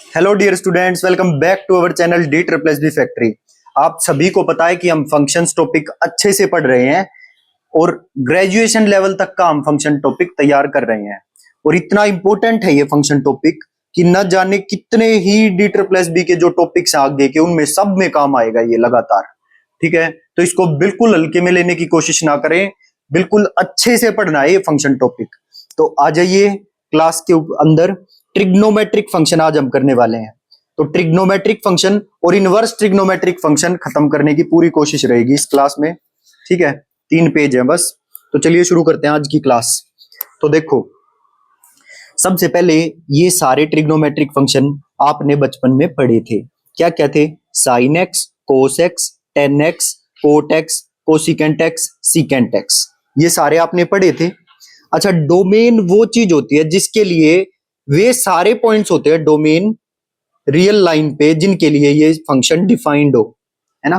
Hello dear students, welcome back to our channel D triple S B factory. आप सभी को पता है कि हम फंक्शंस टॉपिक अच्छे से पढ़ रहे हैं और ग्रेजुएशन लेवल तक का हम फंक्शन टॉपिक तैयार कर रहे हैं। और इतना इंपॉर्टेंट है ये फंक्शन टॉपिक कि न जाने कितने ही डी ट्रिपल एस बी के जो टॉपिक्स आगे के उनमें सब में काम आएगा ये लगातार। ठीक है, तो इसको बिल्कुल हल्के में लेने की कोशिश ना करें, बिल्कुल अच्छे से पढ़ना है ये फंक्शन टॉपिक। तो आ जाइए क्लास के अंदर। ट्रिग्नोमेट्रिक फंक्शन आज हम करने वाले हैं। तो ट्रिग्नोमेट्रिक फंक्शन और इनवर्स ट्रिग्नोमेट्रिक फंक्शन खत्म करने की पूरी कोशिश रहेगी इस क्लास में। ठीक है, 3 पेज है बस। तो चलिए शुरू करते हैं आज की क्लास। तो देखो, सबसे पहले ये सारे ट्रिग्नोमेट्रिक फंक्शन आपने बचपन में पढ़े थे। क्या क्या थे? Sine x, cos x, tan x, cot x, cosecant x, secant x, ये सारे आपने पढ़े थे। अच्छा, डोमेन वो चीज होती है जिसके लिए वे सारे पॉइंट्स होते हैं डोमेन रियल लाइन पे जिनके लिए ये फंक्शन डिफाइंड हो, है ना।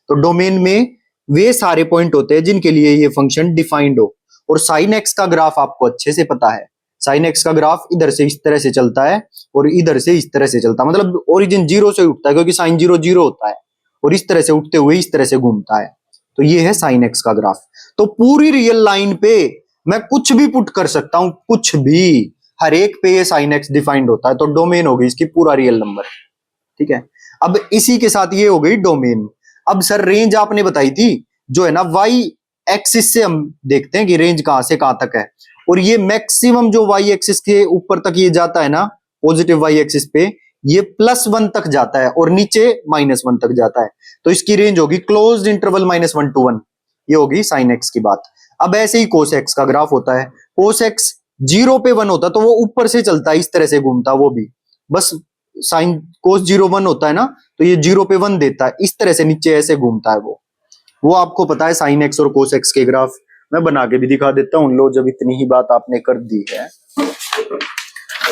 तो डोमेन में वे सारे पॉइंट होते हैं जिनके लिए ये फंक्शन डिफाइंड हो। और साइन एक्स का ग्राफ आपको अच्छे से पता है। साइन एक्स का ग्राफ इधर से इस तरह से चलता है और इधर से इस तरह से चलता है, मतलब ओरिजिन जीरो से उठता है क्योंकि साइन जीरो जीरो होता है, और इस तरह से उठते हुए इस तरह से घूमता है। तो ये है साइन एक्स का ग्राफ। तो पूरी रियल लाइन पे मैं कुछ भी पुट कर सकता हूं, कुछ भी, हर एक पे ये साइन एक्स डिफाइंड होता है। तो डोमेन होगी इसकी पूरा रियल नंबर। ठीक है, अब इसी के साथ ये हो गई डोमेन। अब सर रेंज आपने बताई थी जो है ना, वाई एक्सिस से हम देखते हैं कि रेंज कहां से कहां तक है। और ये मैक्सिमम जो वाई एक्सिस के ऊपर तक ये जाता है ना, पॉजिटिव वाई एक्सिस पे, ये +1 तक जाता है और नीचे -1 तक जाता है। तो इसकी रेंज होगी क्लोज्ड इंटरवल -1 to 1। ये होगी साइन एक्स की बात। अब ऐसे ही कोस एक्स का ग्राफ होता है। कोस एक्स 0 पे 1 होता तो वो ऊपर से चलता है, इस तरह से घूमता, वो भी बस साइन कोस 0 1 होता है ना, तो ये 0 पे 1 देता है, इस तरह से नीचे ऐसे घूमता है वो आपको पता है साइन एक्स और कोस एक्स के ग्राफ। मैं बना के भी दिखा देता हूं, लो जब इतनी ही बात आपने कर दी है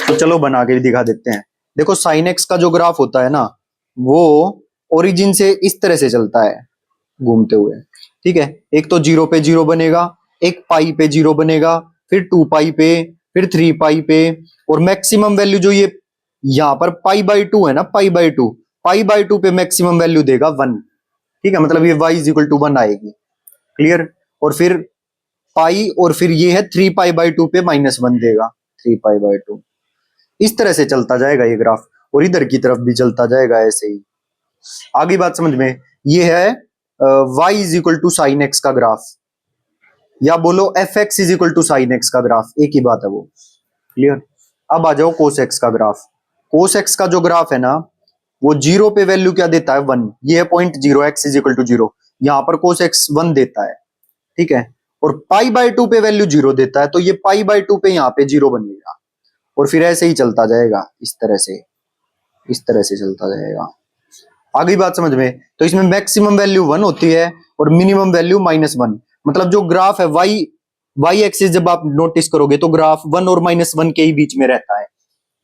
तो चलो बना के भी दिखा देते हैं। देखो, साइन एक्स का जो ग्राफ होता है ना, वो ओरिजिन से इस तरह से चलता है घूमते हुए। ठीक है, एक तो 0 पे 0 बनेगा, एक पाई पे 0 बनेगा, फिर 2 पाई पे, फिर 3 पाई पे, और मैक्सिमम वैल्यू जो ये यहां पर π/2 है ना, π/2 पे मैक्सिमम वैल्यू देगा 1। ठीक है, मतलब ये y = 1 आएगी। क्लियर? और फिर पाई, और फिर ये है 3π/2 पे -1 देगा, 3π/2। इस तरह से चलता जाएगा ये ग्राफ, और इधर की तरफ भी चलता जाएगा ऐसे ही। आगे बात समझ में? ये है y = sin x का ग्राफ, या बोलो fx = sin x का ग्राफ, एक ही बात है वो। क्लियर? अब आ जाओ कोस एक्स का ग्राफ। कोस एक्स का जो ग्राफ है ना, वो 0 पे वैल्यू क्या देता है? 1। ये है पॉइंट 0, x = 0। यहां पर कोस एक्स 1 देता है। ठीक है, और π/2 पे वैल्यू 0 देता है, तो ये π/2 पे यहाँ पे 0 बनेगा, और फिर ऐसे ही चलता जाएगा, इस तरह से, इस तरह से चलता जाएगा। आगे बात समझ में? तो इसमें मैक्सिमम वैल्यू 1 होती है और मिनिमम वैल्यू -1। मतलब जो ग्राफ है वाई एक्सिस, जब आप नोटिस करोगे तो ग्राफ 1 और -1 के ही बीच में रहता है।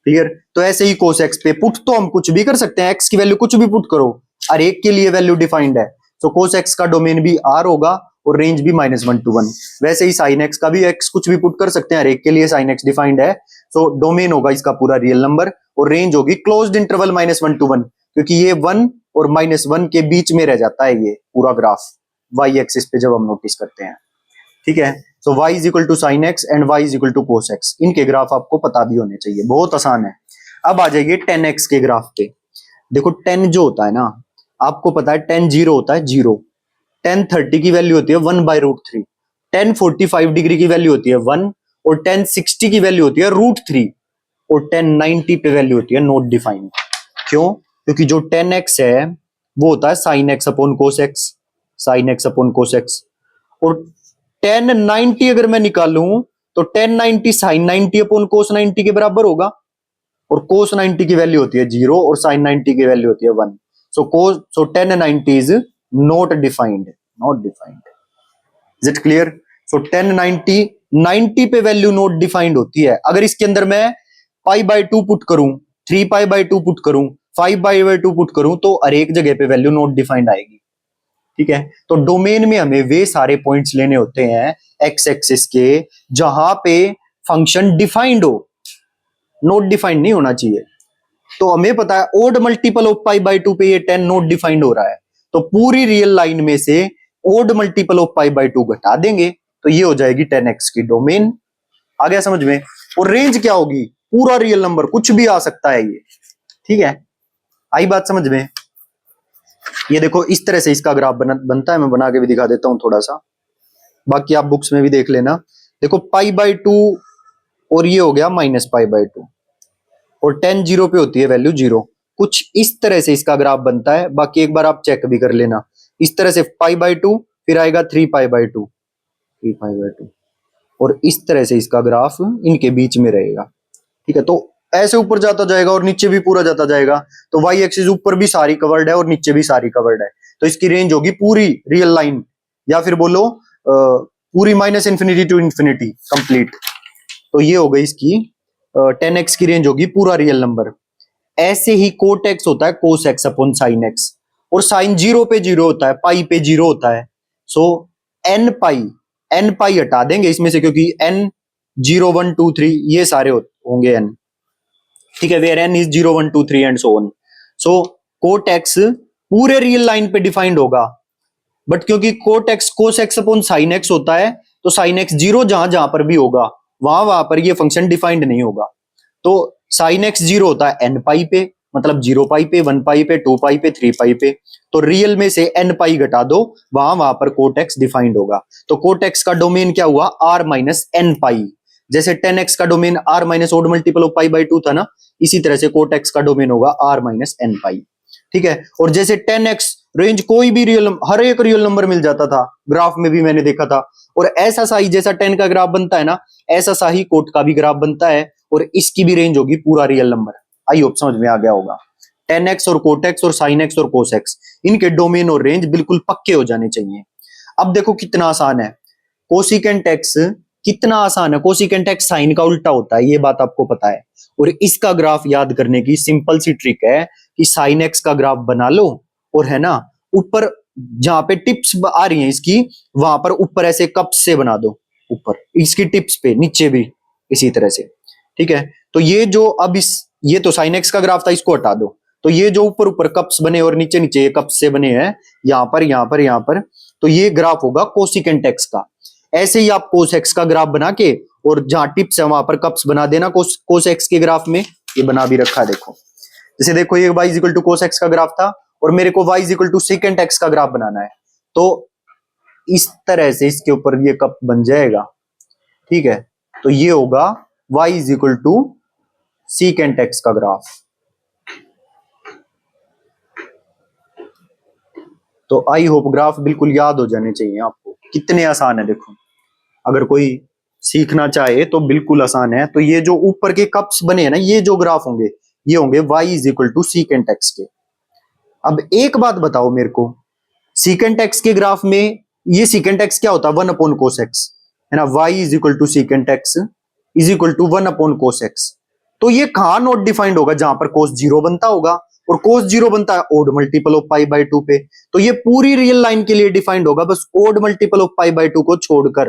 क्लियर? तो ऐसे ही कोस एक्स पे पुट तो हम कुछ भी कर सकते हैं, एक्स की वैल्यू कुछ भी पुट करो, हर एक के लिए वैल्यू डिफाइंड है। तो कोस एक्स का डोमेन भी R होगा और रेंज भी -1 to 1। वैसे ही साइन एक्स का भी एक्स कुछ भी पुट कर सकते हैं, हर एक के लिए साइन एक्स डिफाइंड है। तो डोमेन होगा इसका पूरा रियल नंबर, और रेंज होगी क्लोज्ड इंटरवल -1 to 1, क्योंकि ये 1 और -1 के बीच में रह जाता है ये पूरा ग्राफ वाई एक्सिस पे जब हम नोटिस करते हैं। ठीक है, सो y = sin x and y = cos x। इनके ग्राफ आपको पता भी होने चाहिए, बहुत आसान है। अब आ जाइए 10x के ग्राफ पे। देखो 10 जो होता है ना, आपको पता है 10 0 होता है 0, 10 30 की वैल्यू होती है 1/√3, 10 45 डिग्री की वैल्यू होती है 1, और 10 60 की वैल्यू होती है √3, और 10 90 पे वैल्यू होती है नॉट डिफाइंड। क्यों? क्योंकि जो 10x है वो होता है sin x upon cos x, sin x upon cos x। और 10 90 अगर मैं निकालूं तो 10 90 sin 90 अपॉन cos 90 के बराबर होगा, और cos 90 की वैल्यू होती है 0 और sin 90 की वैल्यू होती है 1। सो 10 90 is not defined, not defined. Is it clear? सो 10 90 90 पे वैल्यू नॉट डिफाइंड होती है। अगर इसके अंदर मैं π/2 पुट करूं, 3π/2 पुट करूं, 5π/2 पुट करूं, तो हर एक जगह पे वैल्यू नॉट डिफाइंड आएगी। ठीक है, तो डोमेन में हमें वे सारे पॉइंट्स लेने होते हैं एक्स एक्सिस के जहां पे फंक्शन डिफाइंड हो, नॉट डिफाइंड नहीं होना चाहिए। तो हमें पता है odd multiple of pi by 2 पे ये 10 नॉट डिफाइंड हो रहा है, तो पूरी रियल लाइन में से odd multiple of pi by 2 घटा देंगे तो ये हो जाएगी 10x की डोमेन। आ गया समझ में? और रेंज क्या होगी? पूरा रियल नंबर, कुछ भी आ सकता है ये। ठीक है, आई बात समझ में? ये देखो इस तरह से इसका ग्राफ बनता है, मैं बना के भी दिखा देता हूं थोड़ा सा, बाकी आप बुक्स में भी देख लेना। देखो पाई बाय 2 और ये हो गया माइनस पाई बाय 2, और 10 जीरो पे होती है वैल्यू 0। कुछ इस तरह से इसका ग्राफ बनता है, बाकी एक बार आप चेक भी कर लेना। इस तरह से पाई बाय 2, फिर आएगा 3 पाई बाय 2, 3 पाई बाय 2, और इस तरह से इसका ग्राफ इनके बीच में रहेगा। ठीक है, तो ऐसे ऊपर जाता जाएगा और नीचे भी पूरा जाता जाएगा, तो वाई एक्सिस ऊपर भी सारी कवर्ड है और नीचे भी सारी कवर्ड है, तो इसकी रेंज होगी पूरी रियल लाइन, या फिर बोलो पूरी minus infinity to infinity complete. तो ये हो गई इसकी 10x की रेंज होगी पूरा रियल नंबर। ऐसे ही कोट एक्स होता है कोस एक्स अपॉन साइन एक्स, और साइन 0 पे 0 होता है, पाई पे 0 होता है। सो एन पाई हटा देंगे इसमें से, क्योंकि n 0 1 2 3 ये सारे होंगे n। ठीक है, where n is 0 1 2 3 and so on. So cot x पूरे रियल लाइन पे डिफाइंड होगा, बट क्योंकि cot x cos x upon sine x होता है, तो साइन एक्स 0 जहां जहां पर भी होगा वहां पर ये फंक्शन डिफाइंड नहीं होगा। तो साइन एक्स 0 होता है n पाई पे, मतलब 0 पाई पे, 1 पाई पे, 2 पाई पे, 3 पाई पे, तो रियल में से n पाई घटा दो, वहां पर कोट एक्स डिफाइंड होगा। तो कोट एक्स का डोमेन क्या हुआ? r minus n pi. जैसे 10x का domain r minus odd multiple of pi by 2 था ना, इसी तरह से कोट एक्स का डोमेन होगा r माइनस n पाई। ठीक है, और जैसे 10x रेंज कोई भी रियल, हर एक रियल नंबर मिल जाता था, ग्राफ में भी मैंने देखा था, और ऐसा सा ही जैसा 10 का ग्राफ बनता है ना, ऐसा सा ही कोट का भी ग्राफ बनता है, और इसकी भी रेंज होगी पूरा रियल नंबर। आई होप समझ में आ गया होगा। 10x और कोट एक्स और साइन एक्स और कोस एक्स, इनके डोमेन और रेंज बिल्कुल पक्के हो जाने चाहिए। अब देखो कितना आसान है, कोसिकेंट एक्स कितना आसान है। कोसिकेंट एक्स साइन का उल्टा होता है, ये बात आपको पता है, और इसका ग्राफ याद करने की सिंपल सी ट्रिक है कि साइन एक्स का ग्राफ बना लो, और है ना ऊपर जहां पे टिप्स आ रही हैं इसकी, वहां पर ऊपर ऐसे कप से बना दो, ऊपर इसकी टिप्स पे, नीचे भी इसी तरह से। ठीक है, तो ये जो अब ये तो साइन एक्स का ग्राफ था, इसको हटा दो, तो ये जो ऊपर ऊपर कप्स बने और नीचे नीचे ये कप्स से बने हैं, यहां पर यहां पर यहां पर, तो ये ग्राफ होगा कोसिकेंट एक्स का। ऐसे ही आप कोस एक्स का ग्राफ बना के, और जहां टिप्स है वहां पर कप्स बना देना कोस एक्स के ग्राफ में। ये बना भी रखा है देखो, जैसे देखो ये y equal to cos x का ग्राफ था, और मेरे को y equal to secant x का ग्राफ बनाना है, तो इस तरह से इसके ऊपर ये कप बन जाएगा। ठीक है, तो ये होगा y equal to secant x का ग्राफ। तो आई होप ग्राफ बिल्कुल याद हो जाने चाहिए आपको, कितने आसान है देखो, अगर कोई सीखना चाहे तो बिल्कुल आसान है। तो ये जो ऊपर के कप्स बने हैं ना, ये जो ग्राफ होंगे, ये होंगे y is equal to secant x के। अब एक बात बताओ मेरे को, सीकेंट एक्स के ग्राफ में ये सीकेंट एक्स क्या होता है? 1 अपॉन कोस एक्स, है ना। y is equal to secant x is equal to 1 upon cos x. तो ये कहां नॉट डिफाइंड होगा? जहां पर कोस 0 बनता होगा, और कोस 0 बनता है odd multiple of pi by 2 पे, तो ये पूरी रियल लाइन के लिए डिफाइंड होगा, बस odd multiple of pi by 2 को छोड़कर।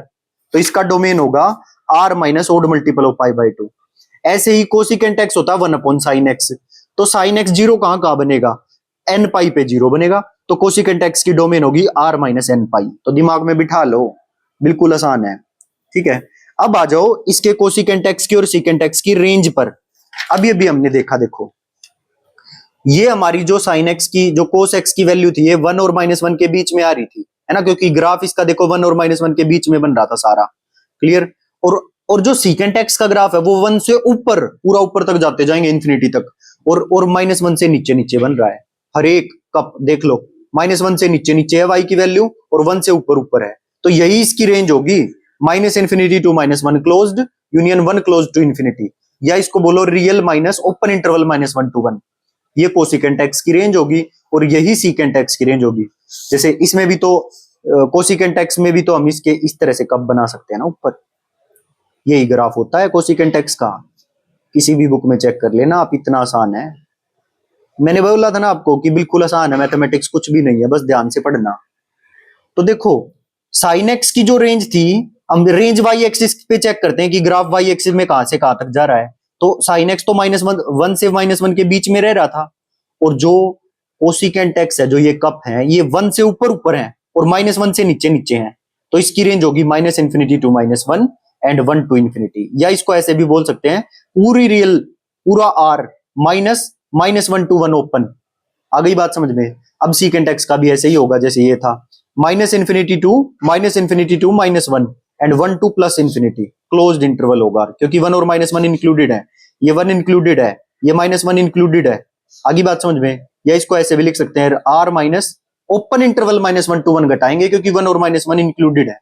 तो इसका डोमेन होगा r minus odd multiple of pi by 2। ऐसे ही कोसिकेंट एक्स होता है 1 अपॉन साइन एक्स, तो साइन एक्स 0 कहां बनेगा? n पाई पे 0 बनेगा, तो कोसिकेंट एक्स की डोमेन होगी r माइनस n पाई। तो दिमाग में बिठा लो, बिल्कुल आसान है। ठीक है, अब आ जाओ इसके कोसिकेंट एक्स की और सीकेंट एक्स की रेंज पर। अभी हमने देखा, देखो ये हमारी जो साइन एक्स की, जो कोस एक्स की वैल्यू थी, ये 1 और -1 के बीच में आ रही थी, है ना, क्योंकि ग्राफ इसका देखो 1 और -1 के बीच में बन रहा था सारा। क्लियर? और जो सीकेंट एक्स का ग्राफ है वो 1 से ऊपर, पूरा ऊपर तक जाते जाएंगे इन्फिनिटी तक, और -1 से नीचे नीचे बन रहा है। हर एक कप देख लो, -1 से नीचे नीचे है y की वैल्यू, और 1 से ऊपर ऊपर है, तो यही इसकी रेंज होगी, minus infinity to -1 closed union 1 close to infinity, या इसको बोलो real minus open interval -1 to 1। ये कोसिकेंट एक्स की रेंज होगी, और यही सीकेंट एक्स की रेंज होगी। जैसे इसमें भी तो कोसिकेंट एक्स में भी तो हम इसके इस तरह से कप बना सकते हैं ना ऊपर, यही ग्राफ होता है कोसिकेंट एक्स का। किसी भी बुक में चेक कर लेना आप, इतना आसान है। मैंने बोला था ना आपको कि बिल्कुल आसान है, मैथमेटिक्स कुछ भी नहीं है, बस ध्यान से पढ़ना। तो देखो साइन एक्स की जो रेंज थी, हम रेंज वाई एक्सिस पे चेक करते हैं कि ग्राफ वाई एक्सिस में कहां से कहां तक जा रहा है। तो साइन एक्स तो -1 से -1 के बीच में रह रहा था, और जो कोसिकेंट एक्स है, जो ये कप है, ये 1 से ऊपर ऊपर है और -1 से नीचे नीचे है, तो इसकी रेंज होगी -∞ to -1 एंड 1 to ∞। या इसको ऐसे भी बोल सकते हैं, पूरा आर -1 to 1 ओपन। आ गई बात समझ में? अब सीकेंट एक्स का भी ऐसे ही होगा जैसे ये था, -∞ to -1 and 1 to +∞, closed interval होगा, क्योंकि 1 और -1 इंक्लूडेड है, ये 1 इंक्लूडेड है, ये -1 इंक्लूडेड है। आगे बात समझ में? या इसको ऐसे भी लिख सकते हैं, R minus open interval -1 to 1 घटाएंगे, क्योंकि 1 और -1 इंक्लूडेड है।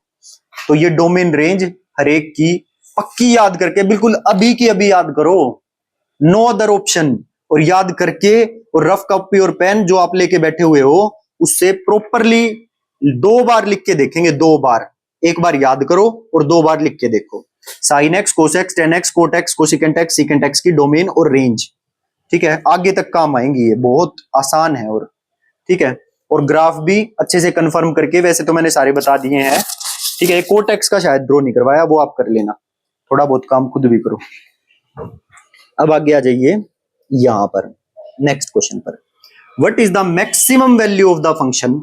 तो ये डोमेन रेंज हर एक की पक्की याद करके, बिल्कुल अभी की अभी याद करो, नो अदर ऑप्शन। और याद करके, और रफ कॉपी और पेन जो आप लेके बैठे हुए हो, उससे प्रॉपरली 2 बार लिख के देखेंगे, 2 बार। एक बार याद करो और 2 बार लिख के देखो। Sine x, cos x, tan x, cot x, cosecant x, secant x की डोमेन और रेंज, ठीक है, आगे तक काम आएंगी, ये बहुत आसान है। और ठीक है, और ग्राफ भी अच्छे से कंफर्म करके, वैसे तो मैंने सारे बता दिए हैं, ठीक है। कोट एक्स का शायद ड्रॉ नहीं करवाया, वो आप कर लेना, थोड़ा बहुत काम खुद भी करो। अब आगे आ जाइए यहां पर नेक्स्ट क्वेश्चन पर। What is the maximum value of the function?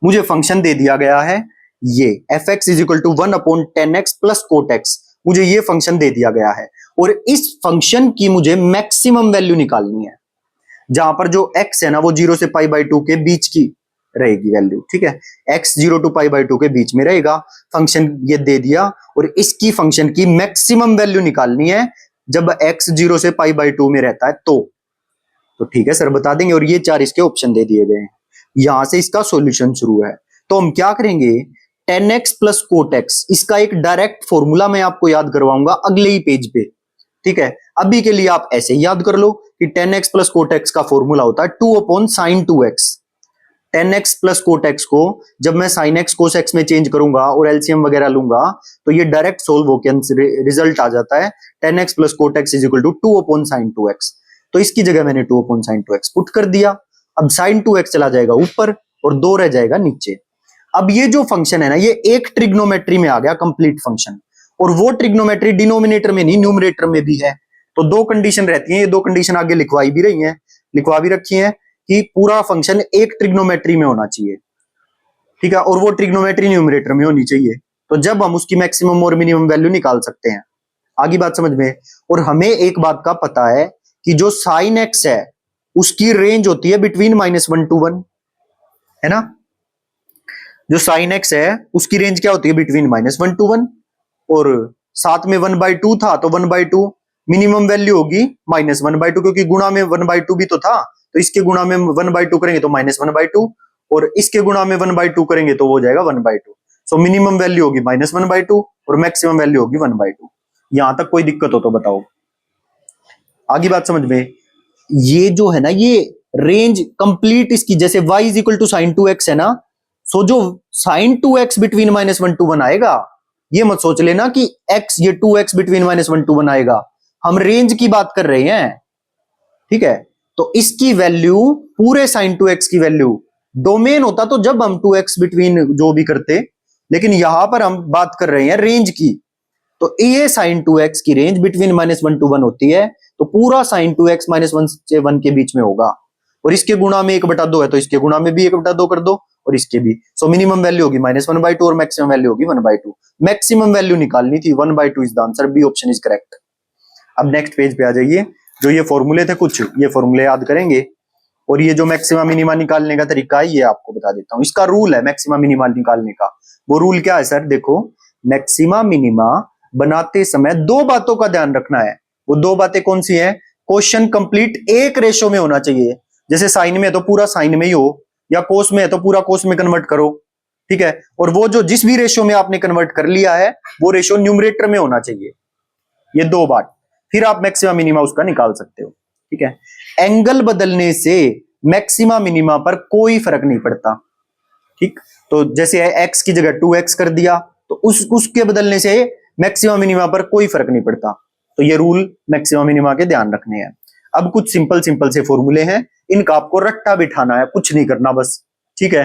मुझे फंक्शन दे दिया गया है ये f(x) = 1/10x + कोट एक्स, मुझे ये फंक्शन दे दिया गया है, और इस फंक्शन की मुझे मैक्सिमम वैल्यू निकालनी है, जहां पर जो x है ना, वो 0 से π/2 के बीच की रहेगी वैल्यू, ठीक है। x 0 to π/2 के बीच में रहेगा, फंक्शन ये दे दिया, और इसकी फंक्शन की मैक्सिमम वैल्यू निकालनी है जब x 0 से π/2 में रहता है। तो ठीक है सर, बता देंगे, और ये 4 इसके ऑप्शन दे दिए गए हैं, यहां से इसका सॉल्यूशन शुरू है। तो हम क्या करेंगे, 10x + कोट एक्स, इसका एक डायरेक्ट फॉर्मूला मैं आपको याद करवाऊंगा अगले ही पेज पे, ठीक है। अभी के लिए आप ऐसे ही याद कर लो कि 10x + कोट एक्स का फॉर्मूला होता है 2/sin 2x। 10x + cot x को जब मैं sin x cos x में चेंज करूंगा और एलसीएम वगैरह लूंगा, तो ये डायरेक्ट सोल्व होकर रिजल्ट आ जाता है 10x + cot x = 2/sin 2x। तो इसकी जगह मैंने 2/sin 2x पुट कर दिया। अब sin 2x चला जाएगा ऊपर और 2 रह जाएगा नीचे। अब ये जो फंक्शन है ना, ये एक ट्रिग्नोमेट्री में आ गया कंप्लीट फंक्शन, और वो ट्रिग्नोमेट्री डिनोमिनेटर में नहीं, न्यूमरेटर में भी है। तो 2 कंडीशन रहती हैं, ये 2 कंडीशन आगे लिखवा भी रखी हैं कि पूरा फंक्शन एक ट्रिग्नोमेट्री में होना चाहिए, ठीक है, और वो ट्रिग्नोमेट्री न्यूमरेटर में होनी चाहिए। तो जब हम उसकी मैक्सिमम और मिनिमम वैल्यू निकाल सकते हैं। आगे बात समझ में? और हमें एक बात का पता है कि जो साइन एक्स है उसकी रेंज होती है बिटवीन -1 to 1, है ना। जो साइन एक्स है उसकी रेंज क्या होती है, बिटवीन -1 to 1, और साथ में 1/2 था, तो 1/2 मिनिमम वैल्यू होगी -1/2, क्योंकि गुणा में 1/2 भी तो था, तो इसके गुणा में 1/2 करेंगे तो -1/2, और इसके गुणा में 1/2 करेंगे तो वो हो जाएगा 1/2। सो मिनिमम वैल्यू होगी -1/2 और मैक्सिमम वैल्यू होगी 1/2। यहां तक कोई दिक्कत हो तो बताओ। आगे बात समझ में? ये जो है ना, ये रेंज कंप्लीट इसकी, जैसे y = sin 2x है ना, सो जो sin 2x बिटवीन -1 to 1 आएगा, ये मत सोच लेना कि x ये 2x बिटवीन -1 to 1 आएगा, हम रेंज की बात कर रहे हैं, ठीक है। तो इसकी वैल्यू, पूरे sin 2x की वैल्यू, डोमेन होता तो जब हम 2x बिटवीन जो भी करते, लेकिन यहां पर हम बात कर रहे हैं रेंज की। तो ये sin 2x की रेंज बिटवीन -1 to 1 होती है, तो पूरा sin 2x -1 से 1 के बीच में होगा, और इसके गुणा में 1/2 है, तो इसके गुणा में भी 1/2 कर दो, और इसके भी। सो मिनिमम वैल्यू होगी -1/2 और मैक्सिमम वैल्यू होगी 1/2। मैक्सिमम वैल्यू निकालनी थी, 1/2 is the answer, B option is correct. अब नेक्स्ट पेज पे आ जाइए, जो ये फॉर्मूले थे, कुछ ये फॉर्मूले याद करेंगे, और ये जो मैक्सिमा मिनिमा निकालने का तरीका है, ये आपको बता देता हूं। इसका रूल है मैक्सिमा मिनिमा निकालने का। वो रूल क्या है सर? देखो, मैक्सिमा मिनिमा बनाते समय 2 बातों का ध्यान रखना है। वो 2 बातें कौन सी हैं? क्वेश्चन कंप्लीट एक रेशो में होना चाहिए, जैसे साइन में है तो पूरा साइन में ही हो, या कोस में है तो पूरा कोस में कन्वर्ट करो, ठीक है। और वो जो जिस भी रेशो में आपने कन्वर्ट कर लिया है, वो रेशो न्यूमरेटर में होना चाहिए। ये 2 बात, फिर आप मैक्सिमा मिनिमा उसका निकाल सकते हो, ठीक है। एंगल बदलने से मैक्सिमा मिनिमा पर कोई फर्क नहीं पड़ता, ठीक। तो जैसे x की जगह 2x कर दिया, तो उसके बदलने से मैक्सिमा मिनिमा पर कोई फर्क नहीं पड़ता। तो ये रूल मैक्सिमा मिनिमा के ध्यान रखने हैं। अब कुछ सिंपल से फॉर्मूले हैं, इनका आपको रट्टा बिठाना है, कुछ नहीं करना बस, ठीक है।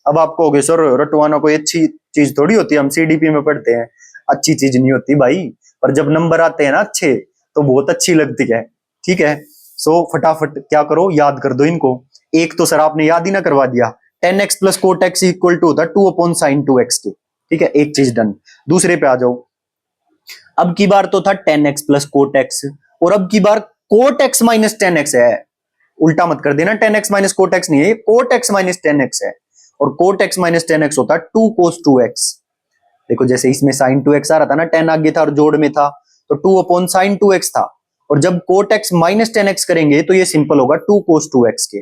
अब आप कहोगे सर रटवाना कोई अच्छी चीज थोड़ी होती है, हम सीडीपी में पढ़ते हैं, अच्छी चीज नहीं होती भाई। पर जब नंबर आते हैं ना अच्छे, तो बहुत अच्छी लगती है। ठीक है, सो फटाफट क्या करो, याद कर दो इनको। एक तो सर आपने याद ही ना करवा दिया, tan x plus cot x equal to होता है 2/sin2x के। ठीक है, एक चीज डन। दूसरे पे आ जाओ। अब की बार तो था tan x plus cot x, और अब की बार cot x minus tan x है। उल्टा मत कर देना, tan x minus cot x नहीं है, cot x minus tan x है। और cot x minus tan x होता है 2 cos 2x। देखो जैसे इसमें साइन 2x आ रहा था ना, टेन आगे था और जोड़ में था, तो 2/sin2x था। और जब cot x minus tan x करेंगे तो ये सिंपल होगा 2 cos 2x के।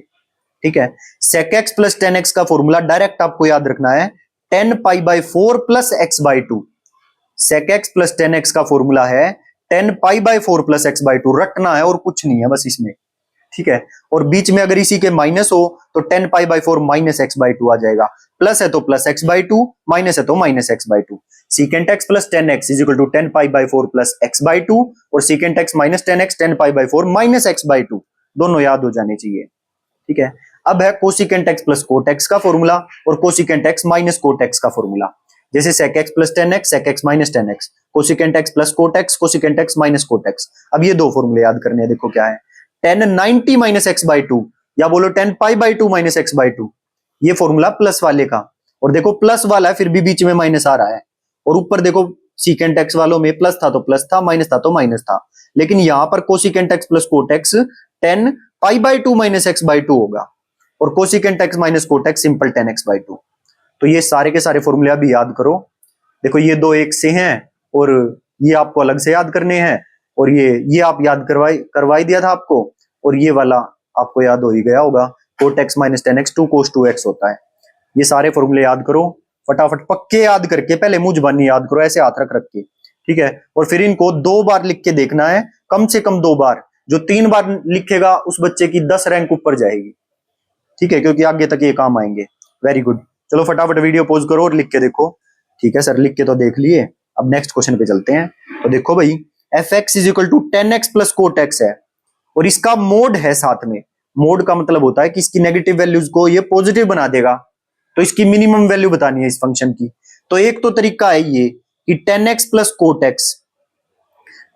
ठीक है, sec x plus tan x का फॉर्मूला डायरेक्ट आपको याद रखना है, 10π/4 plus x/2। sec x plus tan x का फॉर्मूला है 10π/4 प्लस x/2, रटना है और कुछ नहीं है बस इसमें। ठीक है, और बीच में अगर इसी के माइनस हो तो 10π/4 माइनस x/2 आ जाएगा। प्लस है तो प्लस x/2, माइनस है तो minus x/2। Secant x plus tan x is equal to 10π/4 plus x/2, और secant x minus tan x 10π/4 minus x/2, दोनों याद हो जाने चाहिए। ठीक है, अब है cosecant x plus cot x का फॉर्मूला और cosecant x minus cot x का फॉर्मूला। जैसे sec x plus tan x, sec x minus tan x, cosecant x plus cot x, cosecant x minus cot x। अब ये दो फॉर्मूले याद करने हैं, देखो क्या है, टेन 90 माइनस x/2, या बोलो 10π/2 माइनस x/2, ये फॉर्मूला प्लस वाले का। और देखो प्लस वाला है फिर भी बीच में माइनस आ रहा है, और ऊपर देखो सीकेंट x वालों में प्लस था तो प्लस था, माइनस था तो माइनस था, लेकिन यहां पर cosecant x plus cot x 10π/2 minus x/2 होगा, और cosecant x minus cot x simple 10x/2। तो ये सारे के सारे फॉर्मूले अभी याद करो। देखो ये दो एक से हैं, और ये आपको अलग से याद करने हैं, और ये आप याद करवाई दिया था आपको, और ये वाला आपको याद हो ही गया होगा, cot x minus tan x 2 cos 2x होता है। ये सारे फॉर्मूले याद करो फटाफट, पक्के याद करके, पहले मुंह जुबानी याद करो ऐसे हाथ रख रख के। ठीक है, और फिर इनको 2 बार लिख के देखना है, कम से कम 2 बार। जो 3 बार लिखेगा उस बच्चे की 10 रैंक ऊपर जाएगी। ठीक है, क्योंकि आगे तक ये काम आएंगे। वेरी गुड, चलो फटाफट वीडियो पॉज करो और लिख के देखो। ठीक है सर, लिख के तो देख लिए, अब नेक्स्ट क्वेश्चन पे चलते हैं। तो देखो भाई, f x is equal to tan x plus cot x है, और इसका मोड है साथ में। मोड का मतलब होता है कि इसकी नेगेटिव वैल्यूज को ये पॉजिटिव बना देगा, तो इसकी मिनिमम वैल्यू बतानी है इस फंक्शन की। तो एक तो तरीका है ये कि ten x plus cot x,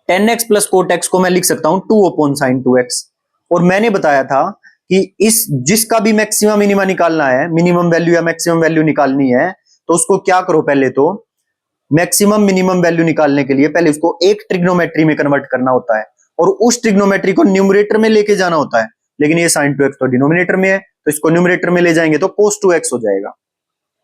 tan x plus cot x को मैं लिख सकता हूं 2/sin2x। और मैंने बताया था कि इस जिसका भी मैक्सिमम मिनिमा निकालना है, मिनिमम वैल्यू या मैक्सिमम वैल्यू निकालनी है, तो उसको क्या करो, पहले तो मैक्सिमम मिनिमम वैल्यू निकालने के लिए पहले उसको एक ट्रिग्नोमेट्री में कन्वर्ट करना होता है, और उस ट्रिग्नोमेट्री को न्यूमरेटर में लेके जाना होता है। लेकिन ये sin2x तो डिनोमिनेटर में है, तो इसको न्यूमरेटर में ले जाएंगे तो cos2x हो जाएगा।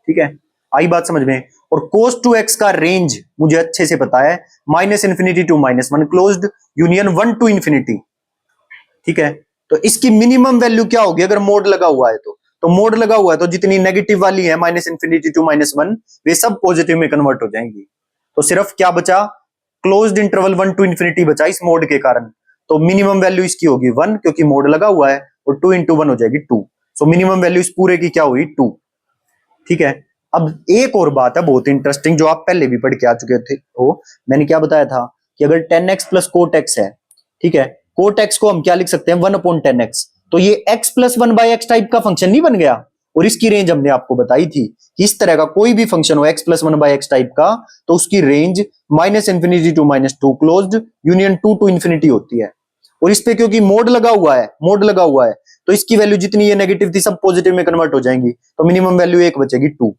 ठीक है, आई बात समझ में। और cos2x का रेंज मुझे अच्छे से पता है, -∞ to -1 closed union 1 to infinity. ठीक है, तो इसकी मिनिमम वैल्यू क्या होगी अगर मोड लगा हुआ है तो मोड लगा हुआ है तो जितनी नेगेटिव वाली है -∞ टू -1, वे सब पॉजिटिव में कन्वर्ट हो जाएंगी। तो सिर्फ क्या बचा, क्लोज्ड इंटरवल 1 टू इंफिनिटी बचा इस मोड के कारण। तो मिनिमम वैल्यू इसकी होगी 1, क्योंकि मोड लगा हुआ है, और 2 × 1 हो जाएगी 2। सो मिनिमम वैल्यू इस पूरे की क्या हुई, 2। ठीक है, अब एक और बात है बहुत इंटरेस्टिंग जो आप पहले भी पढ़ के आ चुके थे हो। मैंने क्या बताया था कि अगर 10x प्लस कोट एक्स है, ठीक है, कोट एक्स को हम क्या लिख सकते हैं, 1/10x। तो ये x प्लस 1/x टाइप का फंक्शन नहीं बन गया। और इसकी रेंज हमने आपको बताई थी कि इस तरह का कोई भी फंक्शन हो x प्लस 1/x टाइप का, तो उसकी range -∞ to -2 closed union 2 to infinity होती है। और इस पे क्योंकि मोड लगा हुआ है, मोड लगा हुआ है, तो इसकी वैल्यू जितनी ये नेगेटिव थी सब पॉजिटिव में कन्वर्ट हो जाएंगी, तो मिनिमम वैल्यू 1 बचेगी 2।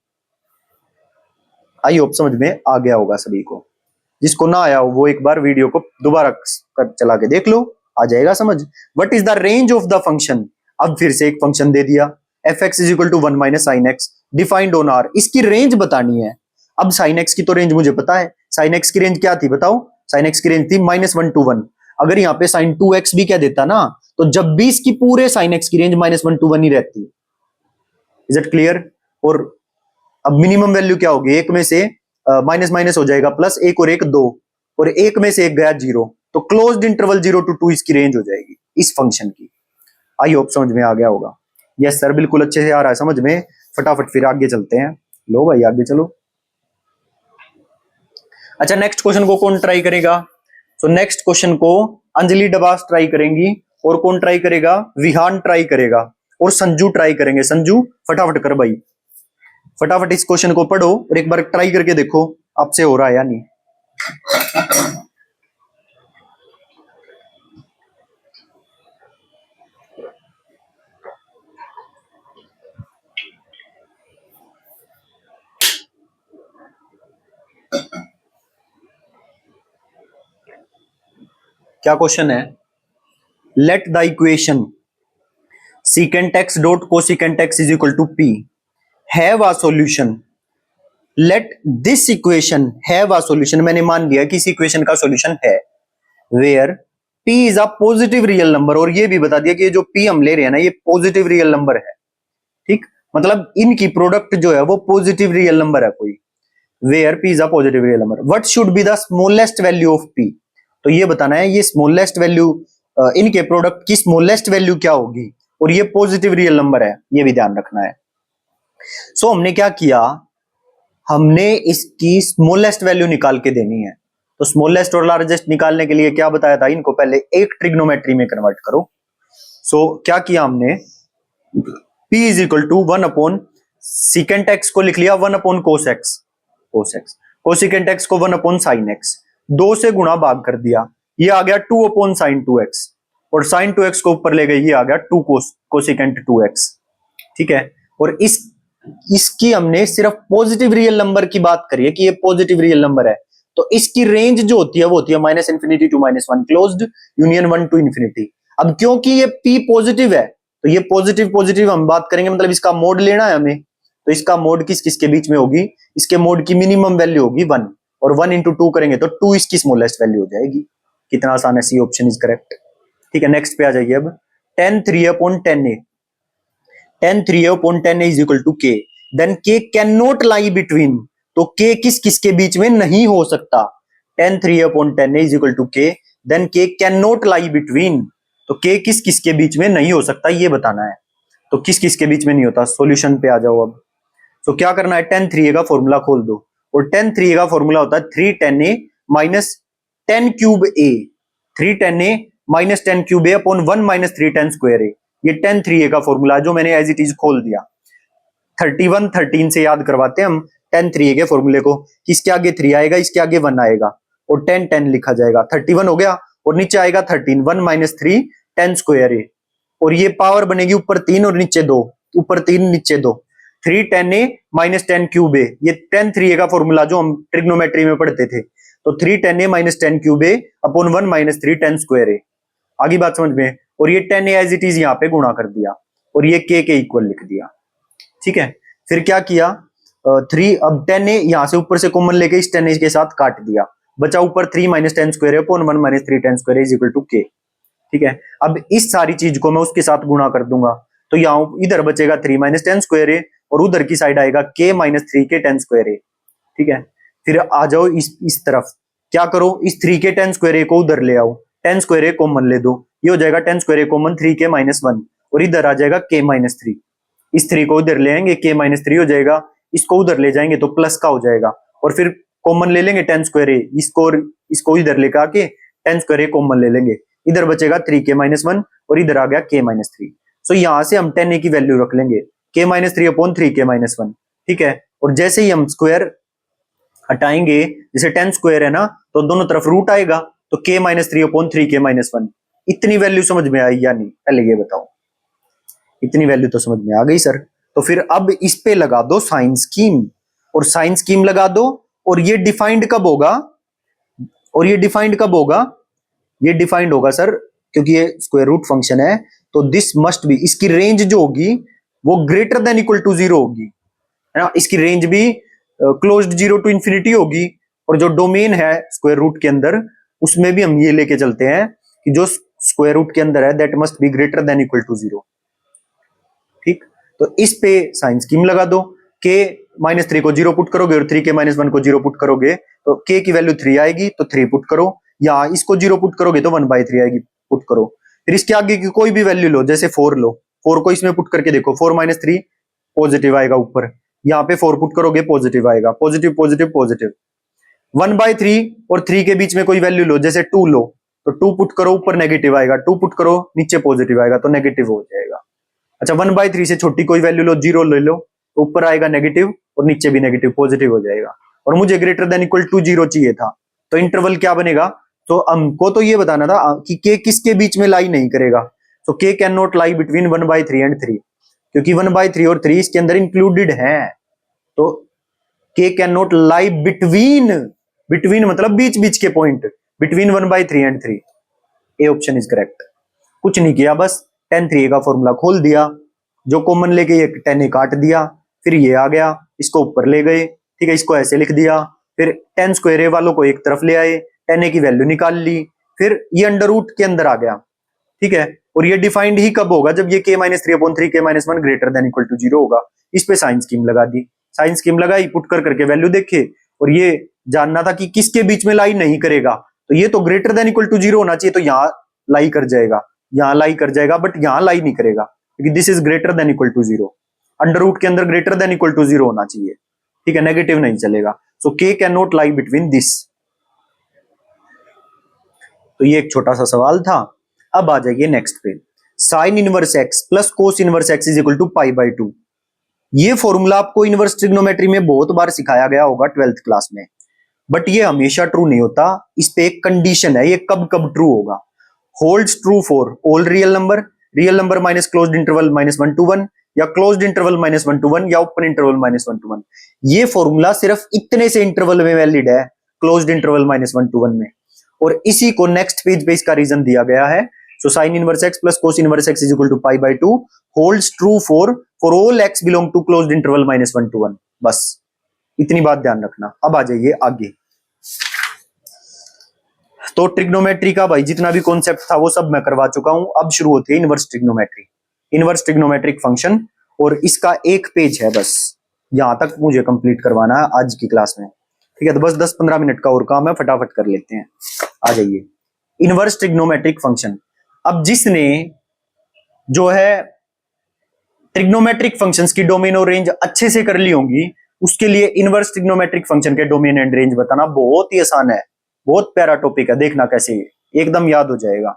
आई होप समझ में आ गया होगा सभी को। जिसको ना आया हो वो एक बार वीडियो को दोबारा चला के देख लो, आ जाएगा समझ। What is the range of the function, अब फिर से एक फंक्शन दे दिया, f x is equal to 1 minus sine x defined on R, इसकी रेंज बतानी है। अब साइन एक्स की तो रेंज मुझे पता है, साइन एक्स की रेंज क्या थी बताओ, साइन एक्स की रेंज थी -1 to 1। अगर यहाँ पे साइन 2x भी क्या देता ना, तो जब भी इसकी पूरे साइन एक्स की रेंज -1 to 1 ही रहती है। Is it clear. और अब मिनिमम वैल्यू क्या होगी, एक में से माइनस माइनस हो जाएगा प्लस, एक और एक 2, और एक में से एक गया 0, तो क्लोज्ड इंटरवल 0 to 2 इसकी रेंज हो जाएगी इस फंक्शन की। आई होप समझ में आ गया होगा। यस सर, बिल्कुल अच्छे से आ रहा है समझ में। फटाफट फिर आगे चलते हैं, लो भाई आगे चलो। अच्छा, नेक्स्ट क्वेश्चन को कौन ट्राई करेगा, तो नेक्स्ट क्वेश्चन को अंजलि डबास ट्राई करेंगी, और कौन ट्राई करेगा, विहान ट्राई करेगा, और संजू ट्राई करेंगे। संजू फटाफट कर भाई, फटाफट इस क्वेश्चन को पढ़ो और एक बार ट्राई करके देखो आपसे हो रहा है या नहीं। क्या क्वेश्चन है? Let the equation secant x dot cosecant x is equal to p have a solution. Let this equation have a solution, मैंने मान लिया कि इस इक्वेशन का सॉल्यूशन है, where p is a positive real number, और ये भी बता दिया कि ये जो p हम ले रहे हैं ना ये पॉजिटिव रियल नंबर है, ठीक, मतलब इनकी प्रोडक्ट जो है वो पॉजिटिव रियल नंबर है कोई, where p is a positive real number, what should be the smallest value of p, तो ये बताना है ये स्मॉलेस्ट वैल्यू, इनके प्रोडक्ट की स्मॉलेस्ट वैल्यू क्या होगी, और ये पॉजिटिव रियल नंबर है, ये भी ध्यान रखना है। सो हमने क्या किया, हमने इसकी स्मॉलेस्ट वैल्यू निकाल के देनी है, तो स्मॉलेस्ट और लार्जेस्ट निकालने के लिए क्या बताया था, इनको पहले एक ट्रिग्नोमेट्री में कन्वर्ट करो। सो क्या किया हमने, p is equal to 1 upon secant x को लिख लिया 1 upon cos x, cosecant x को 1 अपॉन साइन एक्स, 2 से गुणा भाग कर दिया, ये आ गया 2 अपॉन साइन 2x, और साइन 2x को ऊपर ले गए, ये आ गया 2 कोसिकेंट 2x, ठीक है। और इसकी हमने सिर्फ पॉजिटिव रियल नंबर की बात करी है कि ये पॉजिटिव रियल नंबर है, तो इसकी रेंज जो होती है वो होती है minus infinity to minus one, closed union 1 to infinity. अब क्योंकि ये p पॉजिटिव है तो ये पॉजिटिव पॉजिटिव हम बात करेंगे, मतलब इसका मोड लेना है हमें, तो इसका मोड किस किसके बीच में होगी, इसके मोड की मिनिमम वैल्यू होगी 1, और 1 इंटू 2 करेंगे तो 2 इसकी स्मॉलेस्ट वैल्यू हो जाएगी। कितना आसान है, सी ऑप्शन इज करेक्ट, ठीक है। नेक्स्ट पे आ जाइए अब, tan 3a upon tan a, tan 3a upon tan a is equal to k, then k cannot lie between, तो k किस किस के बीच में नहीं हो सकता, tan 3a upon tan a is equal to k, then k cannot lie between, तो k किस किस के बीच में नहीं हो सकता ये बताना है, तो किस किस के बीच में नहीं होता, सॉल्यूशन पे आ जाओ अब। तो क्या करना है, tan 3a का फॉर्मूला खोल दो, और tan 3a का फॉर्मूला होता है 3 tan a minus 10 cube a, 3 tan a minus 10 cube a upon 1 minus 3 tan square a, ये tan 3a का फॉर्मूला जो मैंने एज इट इज खोल दिया। 31 13 से याद करवाते हैं हम tan 3a के फॉर्मूले को, इसके आगे 3 आएगा, इसके आगे 1 आएगा, और tan 10 लिखा जाएगा, 31 हो गया, और नीचे आएगा 13, 1 माइनस 3 tan स्क्वायर a, और ये पावर बनेगी ऊपर 3 और नीचे 2, ऊपर 3 नीचे 2, 3 tan a minus 10 cube a, ये tan 3a का फॉर्मूला जो हम ट्रिग्नोमेट्री में पढ़ते थे, तो 3 tan a minus 10 cube a upon 1 minus 3 tan square a, आगे बात समझ में, और ये tan a as it is यहाँ पे गुणा कर दिया, और ये k के इक्वल लिख दिया, ठीक है। फिर क्या किया, 3, अब tan a यहां से ऊपर से कॉमन लेके इस tan a के साथ काट दिया, बचा ऊपर 3 minus 10 square upon 1 minus 3 tan square is equal to k, ठीक है। अब इस सारी चीज को मैं उसके साथ गुणा कर दूंगा, तो यहाँ इधर बचेगा 3 माइनस 10 स्क्वायर a, और उधर की साइड आएगा k माइनस 3 के tan स्क्वायर a, ठीक है। फिर आ जाओ इस तरफ, क्या करो, इस 3 के tan स्क्वायर a को उधर ले आओ, tan स्क्वायर a कॉमन ले दो, ये हो जाएगा tan स्क्वायर a कॉमन 3 के माइनस 1, और इधर आ जाएगा k माइनस 3, इस 3 को उधर ले आएंगे, k माइनस 3 हो जाएगा, इसको उधर ले जाएंगे तो प्लस का हो जाएगा, और फिर कॉमन ले लेंगे tan स्क्वायर a, इसको इधर लेकर आके tan स्क्वायर a कॉमन ले लेंगे, इधर बचेगा 3k माइनस 1, और इधर आ गया k माइनस 3। सो यहां से हम tan a की वैल्यू रख लेंगे k minus 3 upon 3k minus 1, ठीक है। और जैसे ही हम स्क्वायर हटाएंगे, जैसे tan स्क्वायर है ना, तो दोनों तरफ रूट आएगा, तो k minus 3 upon 3k minus 1, इतनी वैल्यू समझ में आई या नहीं, पहले ये बताओ, इतनी वैल्यू तो समझ में आ गई सर। तो फिर अब इस पे लगा दो साइन स्कीम, और साइन स्कीम लगा दो, और ये डिफाइंड कब होगा, और ये डिफाइंड कब होगा, ये डिफाइंड होगा सर, क्योंकि ये स्क्वायर रूट फंक्शन है, तो दिस मस्ट बी, इसकी रेंज जो होगी वो ग्रेटर देन इक्वल टू 0 होगी, है ना, इसकी रेंज भी क्लोज्ड 0 टू इंफिनिटी होगी, और जो डोमेन है स्क्वायर रूट के अंदर उसमें भी हम ये लेके चलते हैं कि जो स्क्वायर रूट के अंदर है that must be greater than equal to 0, ठीक। तो इस पे साइन स्कीम लगा दो, k माइनस 3 को 0 पुट करोगे, और 3k माइनस 1 को 0 पुट करोगे तो k की वैल्यू 3 आएगी, तो 3 पुट करो, या इसको 0 पुट करोगे तो 1/3 आएगी, पुट करो। फिर इसके आगे की कोई भी वैल्यू लो, जैसे 4 लो, 4 को इसमें पुट करके देखो, 4 माइनस 3 पॉजिटिव आएगा ऊपर, यहाँ पे 4 पुट करोगे पॉजिटिव आएगा, पॉजिटिव पॉजिटिव पॉजिटिव। 1/3 और 3 के बीच में कोई वैल्यू लो, जैसे 2 लो, तो 2 पुट करो ऊपर नेगेटिव आएगा, 2 पुट करो नीचे पॉजिटिव आएगा, तो नेगेटिव हो जाएगा। अच्छा 1/3 से छोटी कोई वैल्यू लो, 0 ले लो, तो ऊपर आएगा नेगेटिव और नीचे भी नेगेटिव, पॉजिटिव हो जाएगा, और मुझे ग्रेटर देन इक्वल टू 0 चाहिए था, तो इंटरवल क्या बनेगा, तो हमको तो ये बताना था कि k किसके बीच में लाई नहीं करेगा, तो k can not lie between 1/3 and 3, क्योंकि 1/3 और 3 इसके अंदर इंक्लूडेड है, तो k can not lie between, between मतलब बीच बीच के point, between 1/3 and 3, A option is correct. कुछ नहीं किया, बस tan 3a का फॉर्मूला खोल दिया, जो कॉमन लेके ये tan a काट दिया, फिर ये आ गया, इसको ऊपर ले गए, ठीक है, इसको ऐसे लिख दिया, फिर tan स्क्वायर a वालों को एक तरफ ले आए, tan a की वैल्यू निकाल ली, फिर ये अंडर रूट के अंदर आ गया, ठीक है। और ये डिफाइंड ही कब होगा, जब ये k-3/3 k-1 greater than equal to 0 होगा। इस पे साइन स्कीम लगा दी, साइन स्कीम लगाई, पुट कर करके वैल्यू देखे, और ये जानना था कि किसके बीच में लाई नहीं करेगा, तो ये तो ग्रेटर देन इक्वल टू 0 होना चाहिए, तो यहां लाई कर जाएगा, यहां लाई कर जाएगा, बट यहां लाई नहीं करेगा क्योंकि this is greater than equal to 0। Under root के अंदर ग्रेटर देन इक्वल टू 0 होना चाहिए, ठीक है, नेगेटिव नहीं चलेगा। सो के can not lie between this. तो ये एक छोटा सा सवाल था। अब आ जाइए नेक्स्ट पे, sine inverse x plus cos inverse x is equal to π/2। ये फॉर्मूला आपको इनवर्स ट्रिग्नोमेट्री में बहुत बार सिखाया गया होगा 12th क्लास में, बट ये हमेशा ट्रू नहीं होता। इस पे एक कंडीशन है, ये कब कब ट्रू होगा। Holds true for all real number minus closed interval -1 to 1, या क्लोज्ड इंटरवल -1 to 1, या ओपन इंटरवल -1 to 1। ये फॉर्मूला सिर्फ इतने से इंटरवल में वैलिड है, क्लोज्ड इंटरवल -1 to 1 में, और इसी को नेक्स्ट पेज पे इसका रीजन दिया गया है। So sine inverse x plus cos inverse x is equal to π/2 holds true for all x belong to closed interval -1 to 1। बस इतनी बात ध्यान रखना। अब आ जाइए आगे। तो ट्रिग्नोमेट्री का भाई जितना भी कॉन्सेप्ट था वो सब मैं करवा चुका हूं। अब शुरू होती है inverse trigonometry, inverse trigonometric function, और इसका एक पेज है, बस यहां तक मुझे कंप्लीट करवाना है आज की क्लास में, ठीक है। तो बस 10-15 मिनट का और काम है, फटाफट कर लेते हैं। आ जाइए, इनवर्स ट्रिग्नोमेट्रिक फंक्शन। अब जिसने जो है ट्रिग्नोमेट्रिक फंक्शंस की डोमेन और रेंज अच्छे से कर ली होंगी, उसके लिए इनवर्स ट्रिग्नोमेट्रिक फंक्शन के डोमेन एंड रेंज बताना बहुत ही आसान है, बहुत प्यारा टॉपिक है, देखना कैसे एकदम याद हो जाएगा।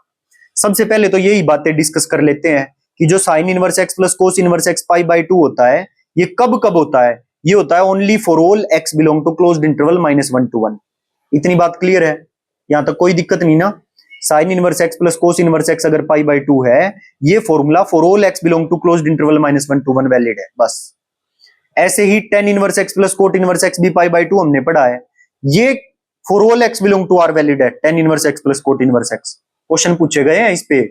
सबसे पहले तो यही बातें डिस्कस कर लेते हैं कि जो sine inverse x plus cos inverse x π/2 होता है, ये कब कब होता है। ये होता है only for all x belong to closed interval -1 to 1। इतनी बात क्लियर है, यहां तक कोई दिक्कत नहीं ना। Sine inverse x plus cos inverse x अगर π/2 है, ये formula for all x belong to closed interval -1 to 1 valid है, बस। ऐसे ही tan inverse x plus cot inverse x भी π/2 हमने पढ़ा है, ये for all x belong to R valid है, tan inverse x plus cot inverse x. Question पूछे गए हैं इस पे।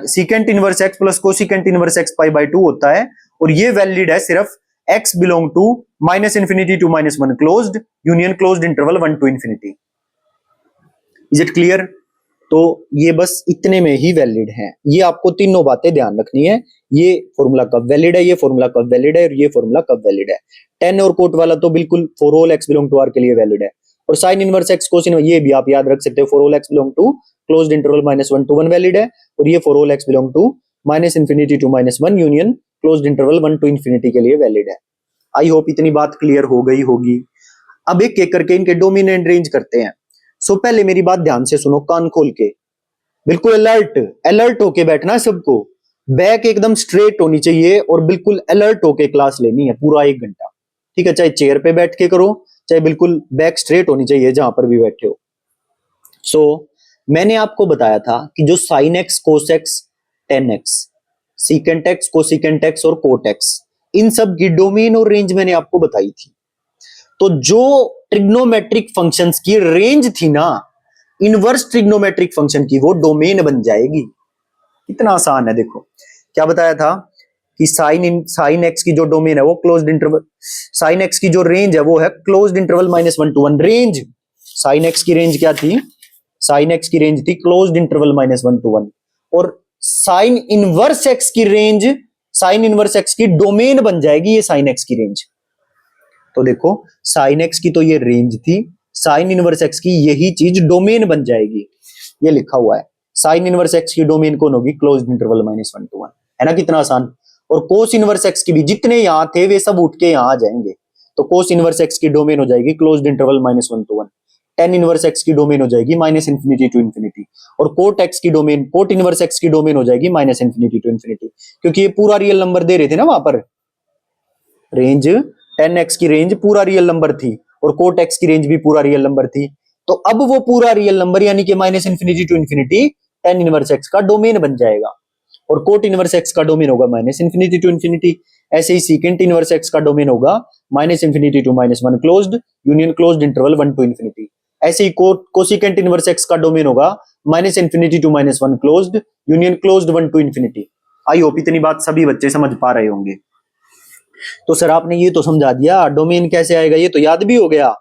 Secant inverse x plus cosecant inverse x π/2 होता है, और ये वैलिड है सिर्फ x belong to -∞ to -1 closed union closed interval 1 to ∞। Is it clear? तो ये बस इतने में ही वैलिड है। ये आपको तीनों बातें ध्यान रखनी है, ये फॉर्मूला कब वैलिड है, ये फॉर्मूला कब वैलिड है, और ये फॉर्मूला कब वैलिड है। tan और कोट वाला तो बिल्कुल for all x belong to r के लिए वैलिड है, और sine inverse x cos inverse ये भी आप याद रख सकते हो, for all x belong to closed interval -1 to 1 valid है, और ये for all x belong to -∞ to -1 union closed interval 1 to ∞ के लिए वैलिड है। आई होप इतनी बात क्लियर हो गई होगी। अब एक एक करके इनके डोमेन एंड रेंज करते हैं। सो पहले मेरी बात ध्यान से सुनो, कान खोल के, बिल्कुल अलर्ट होके बैठना है सबको। बैक एकदम स्ट्रेट होनी चाहिए और बिल्कुल अलर्ट होके क्लास लेनी है पूरा 1 घंटा, ठीक है। चाहे चेयर पे बैठ के करो, चाहे बिल्कुल बैक स्ट्रेट होनी चाहिए जहां पर भी बैठे हो। सो मैंने आपको बताया था कि जो sign x, cos x, tan x, secant x, cosecant x और कोट एक्स, इन सब की डोमेन और रेंज मैंने आपको बताई थी। तो जो ट्रिग्नोमेट्रिक फंक्शंस की रेंज थी ना, इनवर्स ट्रिग्नोमेट्रिक फंक्शन की, वो डोमेन बन जाएगी। इतना आसान है। देखो क्या बताया था कि साइन एक्स की जो डोमेन है वो क्लोज्ड इंटरवल, साइन एक्स की जो रेंज है वो है closed interval -1 to 1। Range, sine x की रेंज क्या थी? साइन एक्स की रेंज थी क्लोज्ड इंटरवल -1 to 1, और साइन इनवर्स एक्स की रेंज, साइन इनवर्स एक्स की डोमेन बन जाएगी ये साइन एक्स की रेंज। तो देखो साइन एक्स की तो ये रेंज थी, साइन इनवर्स एक्स की यही चीज डोमेन बन जाएगी। ये लिखा हुआ है, साइन इनवर्स एक्स की डोमेन कौन होगी? क्लोज्ड इंटरवल -1 to 1, है ना, कितना आसान। और कोस इनवर्स एक्स की भी जितने यहां थे वे सब उठ के यहां आ जाएंगे। तो कोस इनवर्स एक्स की डोमेन हो जाएगी closed interval -1 to 1। Ten inverse x की डोमेन हो जाएगी -∞ to ∞, और कोट एक्स की डोमेन, कोट इनवर्स एक्स की डोमेन हो जाएगी -∞ to ∞, क्योंकि ये पूरा रियल नंबर दे रहे थे ना वहां पर। रेंज 10x की रेंज पूरा रियल नंबर थी, और कोट एक्स की रेंज भी पूरा रियल नंबर थी। तो अब वो पूरा रियल नंबर यानी कि -∞ to ∞ टेन इनवर्स एक्स का डोमेन बन जाएगा, और कोट इनवर्स एक्स का डोमेन होगा -∞ to ∞। ऐसे ही सीकेंट इनवर्स एक्स का डोमेन होगा -∞ to -1 closed union closed interval 1 to ∞। ऐसे ही कोसिकेंट इनवर्स एक्स का डोमेन होगा minus infinity to minus one closed, union closed one to infinity. I hope इतनी बात सभी बच्चे समझ पा रहे होंगे। तो सर आपने ये तो समझा दिया, डोमेन कैसे आएगा ये तो याद भी हो गया,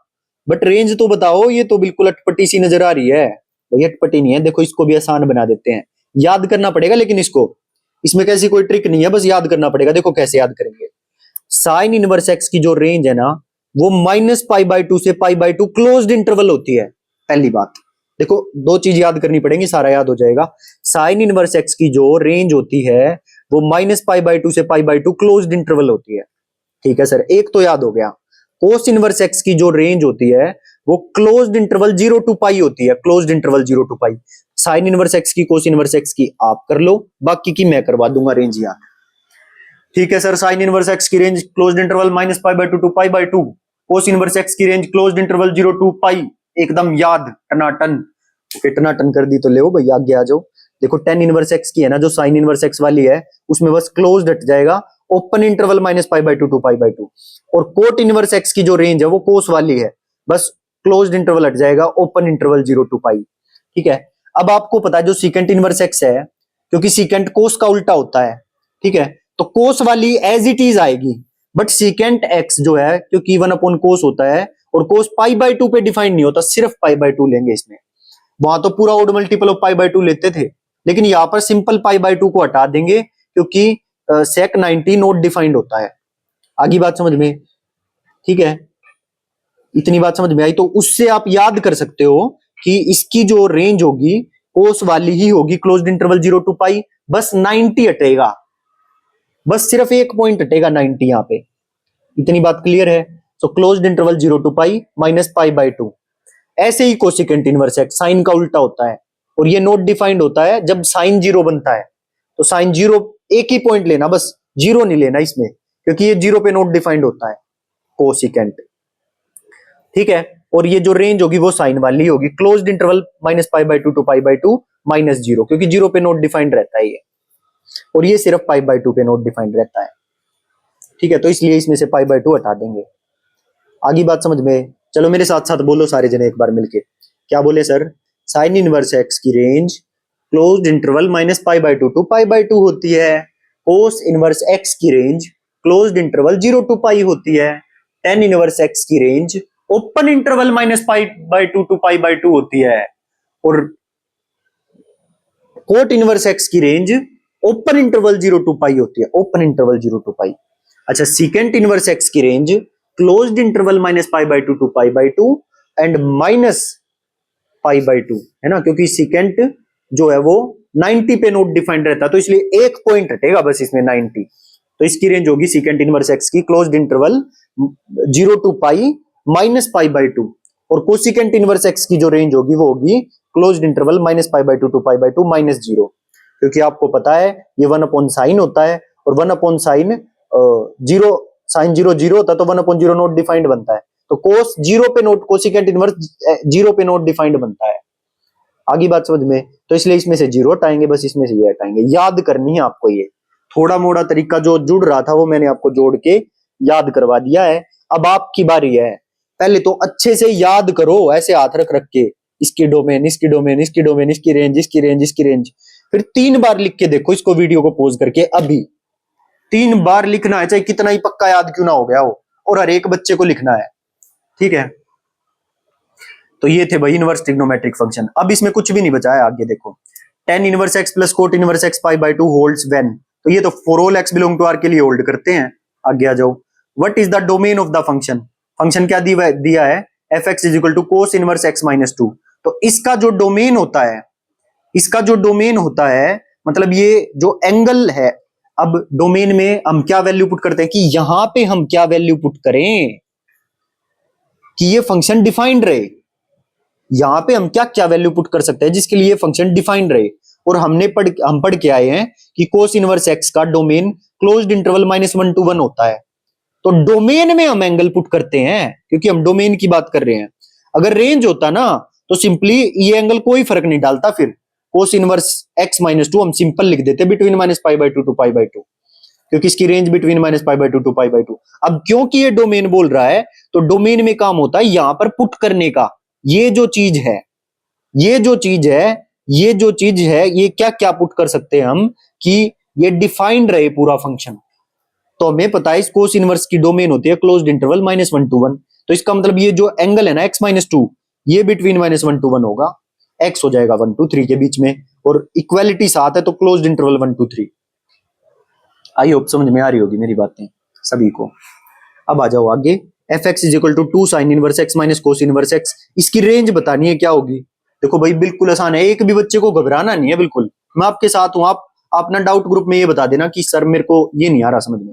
बट रेंज तो बताओ, ये तो बिल्कुल अटपटी सी नजर आ रही है। भाई अटपटी नहीं है, देखो इसको भी आसान बना देते हैं, याद करना पड़ेगा, लेकिन इसको, इसमें कैसी कोई ट्रिक नहीं है, बस याद करना पड़ेगा। देखो कैसे याद करेंगे। साइन इनवर्स एक्स की जो रेंज है ना, वो -π/2 से π/2 क्लोज्ड इंटरवल होती है। पहली बात देखो, दो चीज याद करनी पड़ेगी, सारा याद हो जाएगा। साइन इनवर्स एक्स की जो रेंज होती है वो -π/2 से π/2 क्लोज्ड इंटरवल होती है। ठीक है सर, एक तो याद हो गया। कोस इनवर्स एक्स की जो रेंज होती है वो क्लोज्ड इंटरवल 0 टू पाई होती है, closed interval 0 to pi. Sine inverse x की, कोस इनवर्स एक्स की आप कर लो, बाकी की मैं करवा दूंगा रेंज याद। ठीक है सर, साइन इनवर्स एक्स की range closed interval -π/2 to π/2, cos inverse x की range closed interval 0 to pi, एकदम याद, टनाटन। टनाटन कर दी तो ले भाई, आगे आ जाओ। देखो टेन इनवर्स एक्स की है ना, जो साइन इनवर्स एक्स वाली है, उसमें बस क्लोज्ड हट जाएगा, ओपन इंटरवल -π/2 टू π/2। और कोट इनवर्स एक्स की जो रेंज है वो कोस वाली है, बस क्लोज्ड इंटरवल हट जाएगा, ओपन इंटरवल 0 टू पाई। ठीक है, अब आपको पता है जो सीकेंट इनवर्स एक्स है, क्योंकि सीकेंट कोस का उल्टा होता है, ठीक है, तो कोस वाली एज इट इज आएगी, बट सीकेंट एक्स जो है, क्योंकि 1/कोस होता है और कोस π/2 पे डिफाइंड नहीं होता, सिर्फ π/2 लेंगे इसमें। वहां तो पूरा ओड मल्टीपल ऑफ π/2 लेते थे, लेकिन यहां पर सिंपल π/2 को हटा देंगे, क्योंकि सेक 90 नोट डिफाइंड होता है। आगे बात समझ में? ठीक है, इतनी बात समझ में आई? तो उससे आप याद कर सकते हो कि इसकी जो रेंज होगी कोस वाली ही होगी, क्लोज्ड इंटरवल 0 टू पाई, बस 90 हटेगा, बस सिर्फ एक पॉइंट हटेगा 90 यहां पे। इतनी बात क्लियर है? सो क्लोज्ड इंटरवल 0 टू पाई -π/2। ऐसे ही कोसिकेंट इनवर्स एक्स साइन का उल्टा होता है, और ये नोट डिफाइंड होता है जब साइन 0 बनता है। तो साइन 0 एक ही पॉइंट लेना, बस 0 नहीं लेना इसमें, क्योंकि ये 0 पे नोट डिफाइंड होता है कोसिकेंट। ठीक है, और ये जो रेंज होगी वो साइन वाली होगी, क्लोज्ड इंटरवल -π/2 टू π/2 -0, क्योंकि 0 पे नोट डिफाइंड रहता है ये, और ये सिर्फ π/2 पे नोट डिफाइंड रहता है। ठीक है, तो इसलिए इसमें से π/2 हटा देंगे। आगे बात समझ में? चलो मेरे साथ साथ बोलो सारे जने एक बार मिलके। क्या बोले सर? साइन इनवर्स एक्स की रेंज क्लोज्ड इंटरवल -π/2 टू π/2 होती है। कोस इनवर्स एक्स की range closed interval 0 to pi होती है। टेन इनवर्स एक्स की रेंज ओपन इंटरवल -π/2 टू π/2 होती है। और कोट इनवर्स एक्स की range open interval 0 to pi होती है, ओपन इंटरवल 0 टू पाई। अच्छा, सीकेंट इनवर्स एक्स की range closed interval -π/2 to π/2 and -π/2 है ना, क्योंकि सीकेंट जो है वो 90 पे नोट डिफाइंड रहता है, तो इसलिए एक पॉइंट हटेगा बस इसमें 90। तो इसकी रेंज होगी सीकेंट इनवर्स एक्स की क्लोज्ड इंटरवल 0 टू पाई -π/2, और कोसिकेंट इनवर्स एक्स की जो रेंज होगी वो होगी क्लोज्ड इंटरवल -π/2 टू π/2 -0, क्योंकि आपको पता है ये 1/sin होता है, और 1/sin 0, साइन 0 0 होता है, तो 1/0 नोट डिफाइंड बनता है। तो कोस 0 पे नोट, कोसिकेंट इनवर्स 0 पे नोट डिफाइंड बनता है। आगे बात समझ में? तो इसलिए इसमें से 0 हटाएंगे, बस इसमें से ये हटाएंगे। याद करनी है आपको, ये थोड़ा मोड़ा तरीका जो जुड़ रहा था वो मैंने आपको जोड़ के याद करवा दिया है। अब आपकी बारी है, पहले तो अच्छे से याद करो, ऐसे हाथ रख रख के, इसकी डोमेन, इसकी डोमेन, इसकी डोमेन, इसकी रेंज, इसकी रेंज, इसकी रेंज। फिर 3 बार लिख के देखो इसको, वीडियो को पॉज करके अभी 3 बार लिखना है, चाहे कितना ही पक्का याद क्यों ना हो गया हो, और हर एक बच्चे को लिखना है। ठीक है, तो ये थे भाई इनवर्स ट्रिग्नोमेट्रिक फंक्शन। अब इसमें कुछ भी नहीं बचा है, आगे देखो। Tan inverse x plus cot inverse x π/2 holds when, तो ये तो for all x belong to R के लिए होल्ड करते हैं। आगे आ जाओ। What is the domain of the function? Function क्या दिया है? f(x) is equal to cos inverse x - 2। तो इसका जो डोमेन होता है, इसका जो डोमेन होता है, मतलब ये जो एंगल है, अब डोमेन में हम क्या वैल्यू पुट करते हैं, कि यहां पे हम क्या वैल्यू पुट करें कि ये फंक्शन डिफाइंड रहे। यहां पे हम क्या क्या वैल्यू पुट कर सकते हैं जिसके लिए फंक्शन डिफाइंड रहे। और हम पढ़ के आए हैं कि कोस इनवर्स x का डोमेन क्लोज्ड इंटरवल -1 to 1 होता है। तो डोमेन में हम एंगल पुट करते हैं, क्योंकि हम डोमेन की बात कर रहे हैं। अगर रेंज होता ना तो सिंपली ये एंगल कोई फर्क नहीं डालता, फिर कोस इनवर्स x - 2 हम सिंपल लिख देते बिटवीन -π/2 टू π/2, क्योंकि इसकी रेंज बिटवीन -π/2 टू π/2। अब क्योंकि ये डोमेन बोल रहा है, तो डोमेन में काम होता है यहां पर पुट करने का। ये जो चीज है, ये जो चीज है ये जो चीज है ये क्या क्या पुट कर सकते हैं हम कि ये डिफाइंड रहे पूरा फंक्शन। तो हमें पता है इस कोस इनवर्स की डोमेन होती है क्लोज्ड इंटरवल -1 to 1। तो इसका मतलब ये जो एंगल है ना x-2 ये बिटवीन -1 to 1 होगा, x हो जाएगा 1 to 3 के बीच में, और इक्वालिटी साथ है तो closed interval 1 to 3। I hope समझ में आ रही होगी मेरी बातें सभी को। अब आ जाओ आगे, fx is equal to 2 sin inverse x minus cos inverse x। इसकी रेंज बतानी है क्या होगी। देखो भाई बिल्कुल आसान है, एक भी बच्चे को घबराना नहीं है, बिल्कुल मैं आपके साथ हूं। आप अपना डाउट ग्रुप में ये बता देना कि सर मेरे को ये नहीं आ रहा समझ में,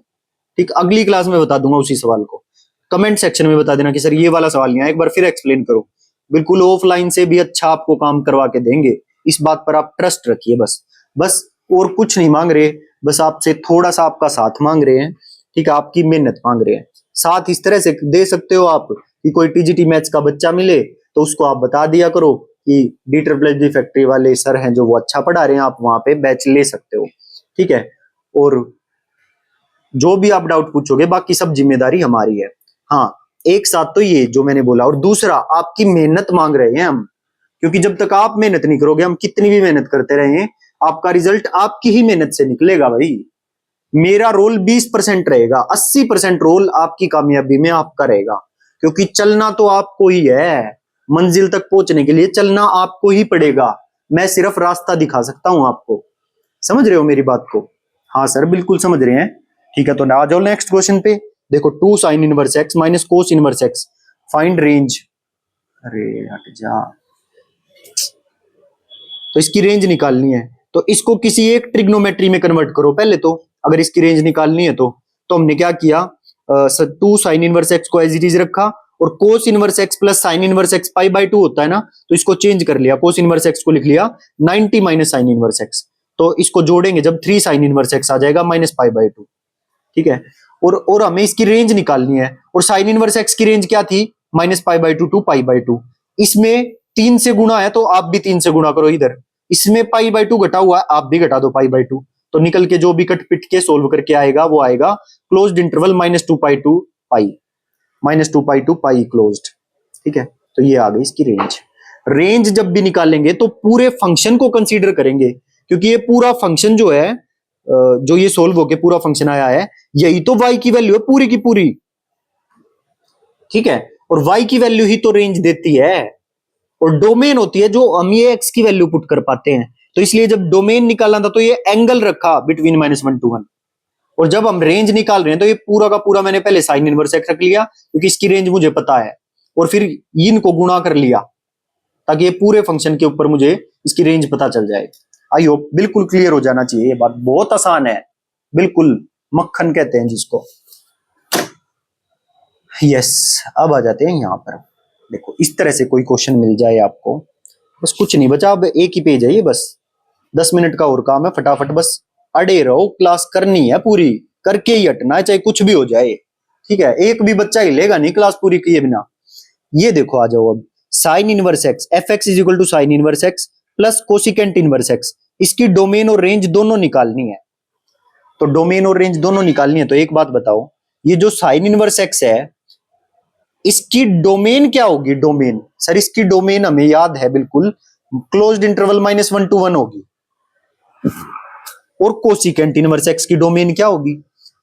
ठीक, अगली क्लास में बता दूंगा उसी सवाल को। कमेंट सेक्शन में बता देना कि सर ये वाला सवाल नहीं है, एक बार फिर एक्सप्लेन करो। बिल्कुल ऑफलाइन से भी अच्छा आपको काम करवा के देंगे, इस बात पर आप ट्रस्ट रखिए। बस बस और कुछ नहीं मांग रहे, बस आपसे थोड़ा सा आपका साथ मांग रहे हैं, ठीक है, आपकी मेहनत मांग रहे हैं। साथ इस तरह से दे सकते हो आप कि कोई टीजीटी मैथ्स का बच्चा मिले तो उसको आप बता दिया करो कि D+D फैक्ट्री वाले सर हैं जो वो अच्छा पढ़ा रहे हैं, आप वहां पे बैच ले सकते हो, ठीक है। और जो भी आप डाउट पूछोगे बाकी सब जिम्मेदारी हमारी है। हाँ, एक साथ तो ये जो मैंने बोला, और दूसरा आपकी मेहनत मांग रहे हैं हम, क्योंकि जब तक आप मेहनत नहीं करोगे, हम कितनी भी मेहनत करते रहे, आपका रिजल्ट आपकी ही मेहनत से निकलेगा भाई। मेरा रोल 20% रहेगा, 80% रोल आपकी कामयाबी में आपका रहेगा, क्योंकि चलना तो आपको ही है, मंजिल तक पहुंचने के लिए चलना आपको ही पड़ेगा। मैं सिर्फ रास्ता दिखा सकता हूं आपको। समझ रहे हो मेरी बात को? हाँ सर बिल्कुल समझ रहे हैं, ठीक है। तो आ जाओ नेक्स्ट क्वेश्चन पे। देखो 2 sin inverse x minus cos inverse x, find range. अरे हट जा, तो इसकी रेंज निकालनी है, तो इसको किसी एक ट्रिग्नोमेट्री में कन्वर्ट करो पहले तो, अगर इसकी रेंज निकालनी है तो हमने क्या किया, 2 sin इनवर्स x को एज इट इज रखा, और कोस inverse x plus sign inverse x π/2 होता है ना, तो इसको चेंज कर लिया, कोस इनवर्स x को लिख लिया 90 माइनस साइन इनवर्स x। तो इसको जोड़ेंगे जब 3 sin इनवर्स x आ जाएगा माइनस π/2, ठीक है। और हमें इसकी रेंज निकालनी है, और साइन इनवर्स x की रेंज क्या थी, माइनस π/2 टू π/2। इसमें 3 से गुणा है तो आप भी 3 से गुणा करो इधर, इसमें π/2 घटा हुआ है, आप भी घटा दो π/2, तो निकल के जो भी कट पिट के सोल्व करके आएगा वो आएगा closed interval -2π to π, -2π to π closed, ठीक है। तो ये आ गई इसकी रेंज। रेंज जब भी निकालेंगे तो पूरे फंक्शन को कंसीडर करेंगे, क्योंकि ये पूरा फंक्शन जो है, जो ये सोल्व होके पूरा फंक्शन आया है, यही तो y की वैल्यू है पूरी की पूरी, ठीक है। और y की वैल्यू ही तो रेंज देती है, और डोमेन होती है जो हम ये x की वैल्यू पुट कर पाते हैं। तो इसलिए जब डोमेन निकालना था तो ये एंगल रखा बिटवीन -1 to 1, और जब हम रेंज निकाल रहे हैं तो ये पूरा का पूरा मैंने पहले साइन इनवर्स x रख लिया, क्योंकि इसकी रेंज मुझे पता है, और फिर इनको गुणा कर लिया ताकि ये पूरे फंक्शन के ऊपर मुझे इसकी रेंज पता चल जाए। आई होप बिल्कुल क्लियर हो जाना चाहिए, ये बात बहुत आसान है, बिल्कुल मक्खन कहते हैं जिसको। यस, अब आ जाते हैं यहां पर। देखो इस तरह से कोई क्वेश्चन मिल जाए आपको, बस कुछ नहीं बचा, अब एक ही पेज है ये, बस 10 मिनट का और काम है, फटाफट बस अड़े रहो, क्लास करनी है पूरी, करके ही हटना है चाहे कुछ भी हो जाए, ठीक है। एक भी बच्चा हिलेगा नहीं क्लास पूरी किए बिना। ये देखो आ जाओ अब, sine inverse x, fx is equal to sine inverse x plus cosecant inverse x, इसकी डोमेन और रेंज दोनों निकालनी है। तो डोमेन और रेंज दोनों निकालनी है, तो एक बात बताओ, ये जो साइन इनवर्स x है इसकी डोमेन क्या होगी? डोमेन सर इसकी डोमेन हमें याद है बिल्कुल, क्लोज्ड इंटरवल -1 to 1 होगी। और कोसिकेंट इनवर्स x की डोमेन क्या होगी?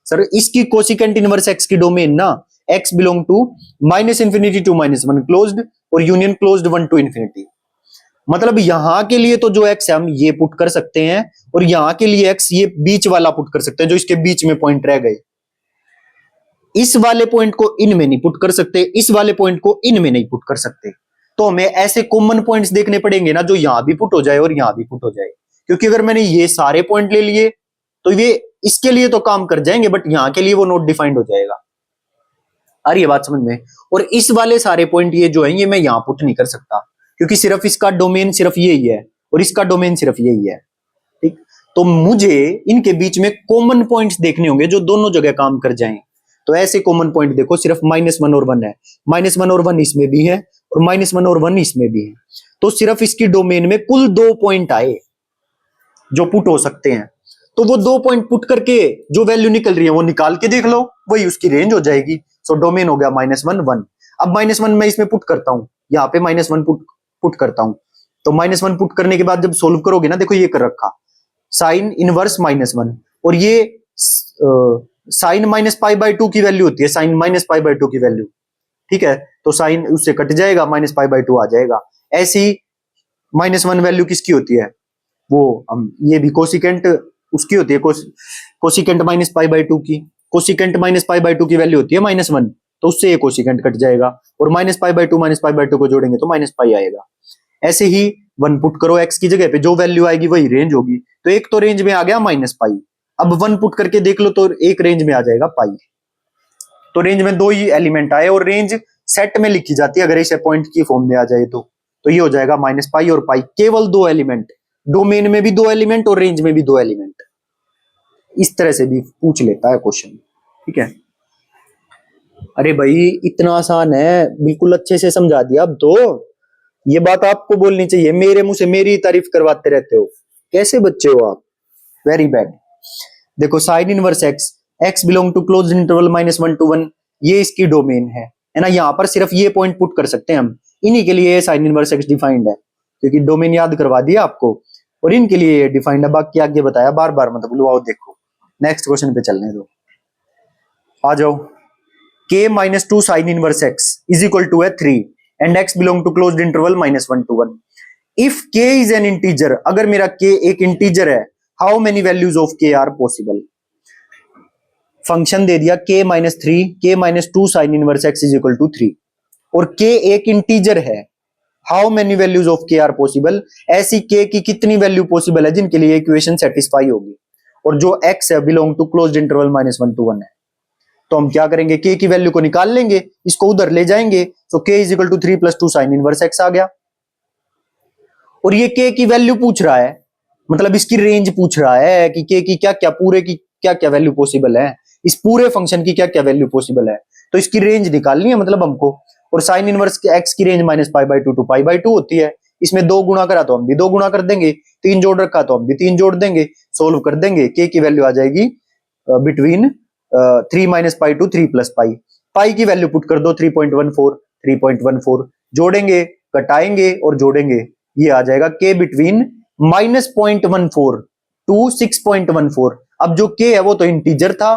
सर इसकी कोसिकेंट इनवर्स x की डोमेन ना x belong to -∞ to -1 closed, और यूनियन क्लोज्ड 1 to ∞। मतलब यहां के लिए तो जो x है हम ये पुट कर सकते हैं, और यहां के लिए x ये बीच वाला पुट कर सकते हैं, जो इसके बीच में पॉइंट रह गए। इस वाले पॉइंट को इन में नहीं पुट कर सकते, इस वाले पॉइंट को इन में नहीं पुट कर सकते। तो हमें ऐसे कॉमन पॉइंट्स देखने पड़ेंगे ना, जो यहां भी पुट हो जाए और यहां भी पुट हो जाए, क्योंकि अगर मैंने ये सारे पॉइंट ले लिए तो ये इसके लिए तो काम कर जाएंगे, बट यहां के लिए वो नॉट डिफाइंड हो जाएगा। आ रही है बात समझ में? और इस वाले सारे पॉइंट ये जो है ये मैं यहां पुट नहीं कर सकता, क्योंकि सिर्फ इसका डोमेन सिर्फ यही है और इसका डोमेन सिर्फ यही है, ठीक। तो मुझे इनके बीच में कॉमन पॉइंट्स देखने होंगे जो दोनों जगह काम कर जाएं। तो ऐसे कॉमन पॉइंट देखो, सिर्फ -1 और 1 है, -1 और 1 इसमें भी है और -1 और 1 इसमें भी है। तो सिर्फ इसकी डोमेन में कुल 2 पॉइंट आए जो पुट हो सकते हैं। तो वो 2 पॉइंट पुट करके जो वैल्यू निकल रही है वो निकाल के देख लो, वही उसकी रेंज हो जाएगी। सो डोमेन हो गया -1 1। अब -1 मैं इसमें पुट करता हूं, यहाँ पे -1 पुट करता हूं, तो -1 पुट करने के बाद जब सोल्व करोगे ना, देखो ये कर रखा साइन इनवर्स -1, और ये साइन -π/2 की वैल्यू होती है, साइन -π/2 की वैल्यू, ठीक है। तो साइन उससे कट जाएगा, -π/2 आ जाएगा। ऐसी -1 वैल्यू किसकी होती है, वो हम ये भी कोसिकेंट उसकी होती है, कोसिकेंट -π/2 की, कोसिकेंट -π/2 की वैल्यू होती है -1, तो उससे ये कोसिकेंट कट जाएगा, और -π/2 को जोड़ेंगे तो -π आएगा। ऐसे ही 1 पुट करो x की जगह पे, जो वैल्यू आएगी वही रेंज होगी। तो एक तो रेंज में आ गया -π, अब 1 पुट करके देख लो तो एक रेंज में आ जाएगा पाई। तो रेंज में 2 ही एलिमेंट आए, और रेंज सेट में लिखी जाती है अगर इसे पॉइंट की फॉर्म में आ जाए तो ये हो जाएगा -π और पाई, केवल 2 एलिमेंट, डोमेन में भी 2 एलिमेंट और रेंज में भी 2 एलिमेंट। इस तरह से भी पूछ लेता है क्वेश्चन, ठीक है। अरे भाई इतना आसान है, बिल्कुल अच्छे से समझा दिया। अब तो ये बात आपको बोलनी चाहिए, मेरे मुंह से मेरी तारीफ करवाते रहते हो, कैसे बच्चे हो आप, वेरी बैड। देखो sine inverse x belong to closed interval -1 to 1, ये इसकी डोमेन है ना। यहाँ पर सिर्फ ये पॉइंट पुट कर सकते हैं हम, इन्हीं के लिए साइन इनवर्स x डिफाइंड है, क्योंकि डोमेन याद करवा दिया आपको, और इनके लिए ये डिफाइंड है, बाकी आगे बताया, बार बार मत बुलवाओ। देखो नेक्स्ट क्वेश्चन पे चलने दो, आ जाओ। k -2 sine inverse x is equal to है 3 and x belong to closed interval -1 to 1। If k is an integer, अगर मेरा k एक इंटीजर है, how many values of k are possible. Function दे दिया k -3, k -2 sine inverse x is equal to 3, और k एक integer है, how many values of k are possible. ऐसी k की कितनी वैल्यू पॉसिबल है जिनके लिए इक्वेशन सेटिस्फाई होगी, और जो x है belong to closed interval -1 to 1 है। तो हम क्या करेंगे, k की वैल्यू को निकाल लेंगे, इसको उधर ले जाएंगे, तो k is equal to 3 + 2 sine inverse x आ गया। और ये k की वैल्यू पूछ रहा है, मतलब इसकी रेंज पूछ रहा है कि k की क्या क्या, पूरे की क्या क्या वैल्यू पॉसिबल है, इस पूरे फंक्शन की क्या क्या वैल्यू पॉसिबल है, तो इसकी रेंज निकालनी है मतलब हमको। और साइन इनवर्स x की रेंज -π/2 to π/2 होती है। इसमें 2 गुणा करा तो हम भी 2 गुणा कर देंगे, 3 जोड़ रखा तो हम भी 3 जोड़ देंगे, सोल्व कर देंगे, k की वैल्यू आ जाएगी बिटवीन 3 - π to 3 + π। पाई की वैल्यू पुट कर दो 3.14 जोड़ेंगे, घटाएंगे और जोड़ेंगे, ये आ जाएगा k बिटवीन -0.14 to 6.14। अब जो k है वो तो इंटीजर था,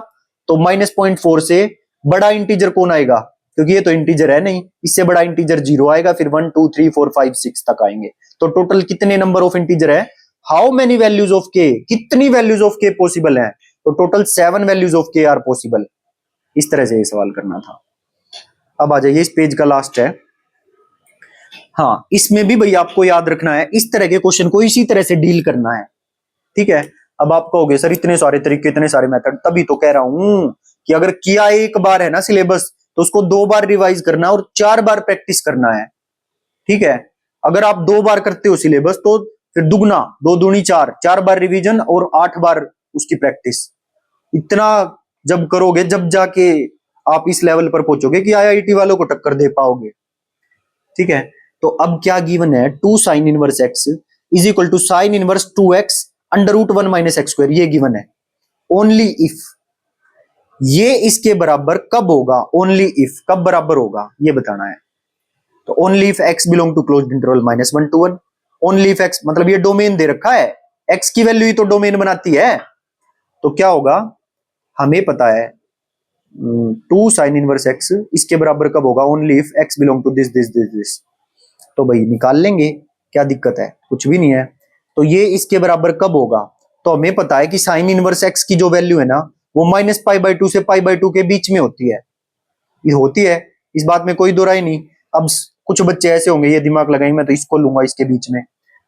तो -0.4 से बड़ा इंटीजर कौन आएगा, क्योंकि ये तो इंटीजर है नहीं, इससे बड़ा इंटीजर 0 आएगा, फिर 1 2 3 4 5 6 तक आएंगे। तो टोटल कितने नंबर ऑफ इंटीजर है, how many values of k, कितनी वैल्यूज ऑफ k पॉसिबल है, तो total 7 values of k are possible. इस तरह से ये सवाल करना था। अब आ जाइए, इस पेज का लास्ट है। हाँ, इसमें भी भाई आपको याद रखना है, इस तरह के क्वेश्चन को इसी तरह से डील करना है, ठीक है। अब आप कहोगे सर इतने सारे तरीके, इतने सारे मेथड, तभी तो कह रहा हूं कि अगर किया एक बार है ना सिलेबस, तो उसको 2 बार रिवाइज करना और 4 बार प्रैक्टिस करना है, ठीक है। अगर आप 2 बार करते हो सिलेबस तो फिर दुगना, 2 दूनी 4, 4 बार रिवीजन और 8 बार उसकी प्रैक्टिस। इतना जब करोगे, जब जाके आप इस लेवल पर पहुंचोगे कि आईआईटी वालों को टक्कर दे पाओगे, ठीक है। तो अब क्या गिवन है, 2 sine inverse x is equal to sine inverse 2x √1 - x², ये गिवन है। ओनली इफ, ये इसके बराबर कब होगा, ओनली इफ कब बराबर होगा ये बताना है। तो only if x belong to closed interval -1 to 1, only if x मतलब ये डोमेन दे रखा है, x की वैल्यू ही तो डोमेन बनाती है। तो क्या होगा, हमें पता है 2 साइन इनवर्स x इसके बराबर कब होगा, only if x belong to this this this this. तो भाई निकाल लेंगे, क्या दिक्कत है, कुछ भी नहीं है। तो ये इसके बराबर कब होगा, तो हमें पता है कि साइन इनवर्स x की जो वैल्यू है ना, वो -π/2 से π/2 के बीच में होती है, ये होती है, इस बात में कोई दो राय नहीं। अब कुछ बच्चे ऐसे होंगे, ये दिमाग लगाएंगे मैं तो इसको लूंगा इसके बीच में,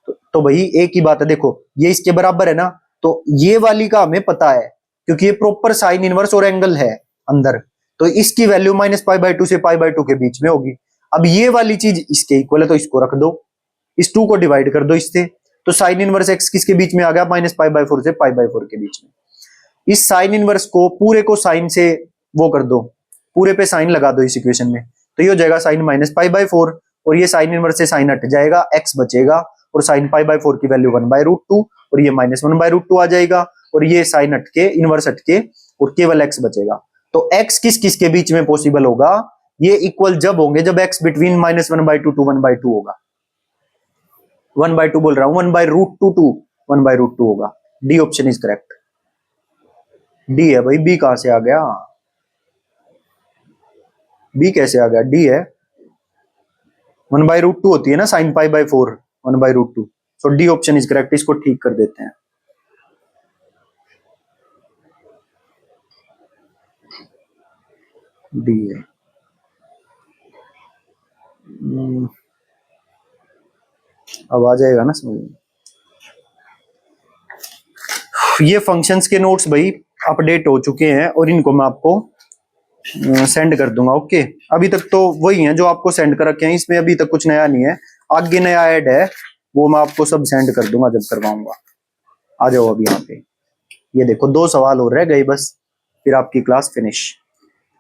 तो भाई एक ही बात है, देखो ये इसके बराबर है ना, तो ये वाली का हमें पता है क्योंकि ये प्रॉपर साइन इनवर्स और एंगल है अंदर, तो इसकी वैल्यू -π/2 से π/2 के बीच में होगी। अब ये वाली चीज इसके इक्वल है, तो इसको रख दो, इस 2 को डिवाइड कर दो इससे, तो साइन इनवर्स x किसके बीच में आ गया, -π/4 से π/4 के बीच में। इस साइन इनवर्स को पूरे को साइन से वो कर दो, पूरे पे साइन लगा दो इस इक्वेशन में, तो ये हो जाएगा साइन -π/4, और ये साइन इनवर्स से साइन हट जाएगा, x बचेगा, और साइन π/4 की वैल्यू 1/√2, और ये -1/√2 आ जाएगा, और ये साइन हट के इनवर्स हट के और केवल x बचेगा। तो x किस किस के बीच में पॉसिबल होगा, ये इक्वल जब होंगे जब x बिटवीन -1/2 to 1/2 होगा। 1/2 बोल रहा हूं, 1/√2 1/√2 होगा। D option is correct. D है भाई, बी कहां से आ गया, बी कैसे आ गया, डी है। 1/√2 होती है ना sin π/4, 1/√2। So D option is correct. इसको ठीक कर देते हैं। डी है। अब आ जाएगा ना समझ में। ये फंक्शंस के नोट्स भाई अपडेट हो चुके हैं और इनको मैं आपको सेंड कर दूंगा। ओके, अभी तक तो वही है जो आपको सेंड कर रखे हैं, इसमें अभी तक कुछ नया नहीं है। आगे नया ऐड है, वो मैं आपको सब सेंड कर दूंगा जब करवाऊंगा। आ जाओ अभी यहाँ पे। ये देखो 2 सवाल और रह गए बस, फिर आपकी class finish.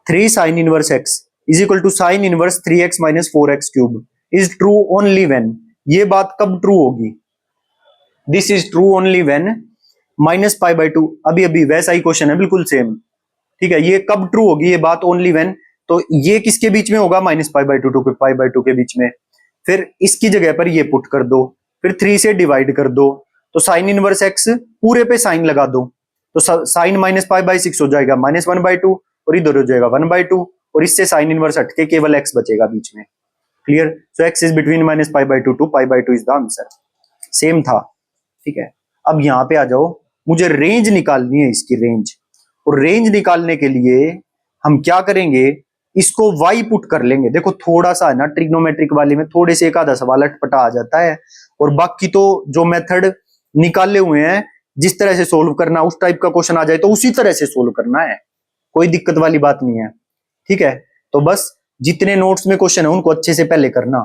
3 sin inverse x is equal to sine inverse 3x minus 4x cube is true only when. ये बात कब ट्रू होगी? This is true only when minus π/2। अभी अभी वैसा ही क्वेश्चन है, बिल्कुल सेम। ठीक है, ये कब ट्रू होगी ये बात? Only when. तो ये किसके बीच में होगा? माइनस π/2 टू π/2 के बीच में। फिर इसकी जगह पर ये पुट कर दो, फिर 3 से डिवाइड कर दो, तो साइन इनवर्स x पूरे पे साइन लगा दो, तो साइन माइनस π/6 हो जाएगा माइनस 1/2, और इधर हो जाएगा 1/2, और इससे साइन इनवर्स हटके केवल x बचेगा बीच में। Clear? So x is between minus π/2 to π/2 is the answer. Same था। ठीक है, अब यहां पे आ जाओ, मुझे रेंज निकालनी है, इसकी रेंज। और रेंज निकालने के लिए हम क्या करेंगे, इसको y पुट कर लेंगे। देखो थोड़ा सा है ना ट्रिग्नोमेट्रिक वाले में थोड़े से एक आधा सवाल अटपटा आ जाता है, और बाकी तो जो मेथड निकाले हुए हैं, जिस तरह से सोल्व करना, उस टाइप का क्वेश्चन आ जाए तो उसी तरह से सोल्व करना है, कोई दिक्कत वाली बात नहीं है। ठीक है, तो बस जितने नोट्स में क्वेश्चन है उनको अच्छे से पहले करना,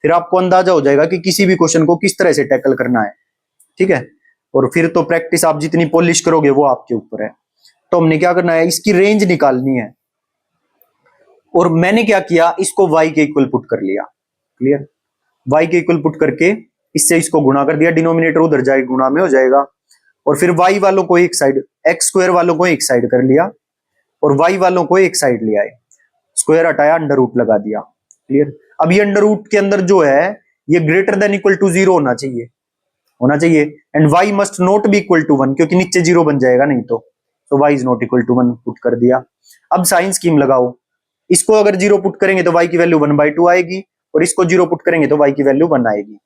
फिर आपको अंदाजा हो जाएगा कि किसी भी क्वेश्चन को किस तरह से टैकल करना है। ठीक है, और फिर तो प्रैक्टिस आप जितनी पॉलिश करोगे वो आपके ऊपर है। तो हमने क्या करना है, इसकी रेंज निकालनी है, और मैंने क्या किया, इसको y के इक्वल पुट कर लिया। क्लियर? y के इक्वल पुट करके इससे इसको गुणा कर दिया, डिनोमिनेटर उधर जाएगा, गुणा में हो जाएगा। और फिर y वालों को एक साइड, x स्क्वायर वालों को एक साइड कर लिया, और y वालों को एक साइड लिया है, स्क्वायर हटाया, अंडर रूट लगा दिया। क्लियर? अब ये अंडर रूट के अंदर जो है ये ग्रेटर देन इक्वल टू 0 होना चाहिए, and y must not be equal to 1, क्योंकि नीचे 0 बन जाएगा नहीं तो y is not equal to 1 put कर दिया। अब साइन स्कीम लगाओ, इसको अगर 0 पुट करेंगे तो y की वैल्यू 1/2 आएगी, और इसको 0 पुट करेंगे तो y की वैल्यू 1 आएगी।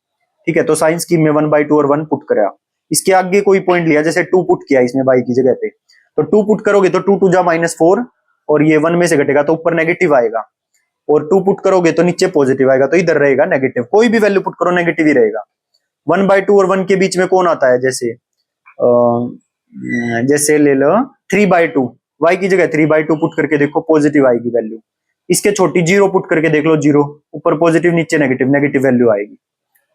ठीक है, तो साइन स्कीम में 1/2 और 1 पुट करा। इसके आगे कोई पॉइंट लिया, जैसे 2 पुट किया इसमें y की जगह पे, तो 2 पुट करोगे तो 2 2 जा -4, और ये 1 में से घटेगा तो ऊपर नेगेटिव आएगा, और 2 पुट करोगे तो नीचे पॉजिटिव आएगा, तो इधर रहेगा नेगेटिव। कोई भी वैल्यू पुट करो नेगेटिव ही रहेगा। 1/2 और 1 के बीच में कौन आता है, जैसे ले लो 3/2, y की जगह 3/2 पुट करके देखो पॉजिटिव आएगी वैल्यू। इसके छोटी 0 पुट करके देख लो, 0 ऊपर पॉजिटिव नीचे नेगेटिव, नेगेटिव वैल्यू आएगी।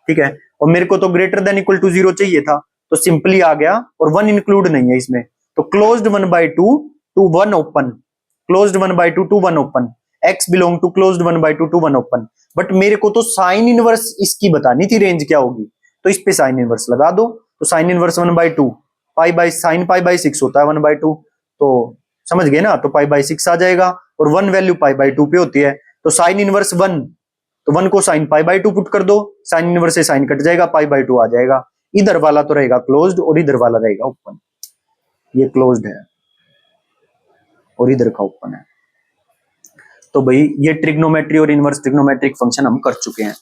ठीक है, और मेरे को तो ग्रेटर देन इक्वल टू 0 चाहिए था, तो सिंपली आ गया, और 1 इंक्लूड नहीं है इसमें, तो closed 1/2 to 1 open, closed 1/2 to 1 open, x belong to closed 1/2 to 1 open. But मेरे को तो साइन इनवर्स इसकी बतानी थी रेंज क्या होगी, तो इस पे साइन इनवर्स लगा दो, तो साइन इनवर्स 1/2 साइन π/6 होता है 1/2, तो समझ गए ना, तो π/6 आ जाएगा, और 1 वैल्यू π/2 पे होती है, तो साइन इनवर्स 1, तो 1 को साइन π/2 पुट कर दो, साइन इनवर्स से साइन कट जाएगा, π/2 आ जाएगा। इधर वाला तो रहेगा क्लोज्ड और इधर वाला रहेगा ओपन, ये क्लोज्ड है और इधर का ओपन है। तो भाई ये ट्रिग्नोमेट्री और इनवर्स ट्रिग्नोमेट्रिक फंक्शन हम कर चुके हैं।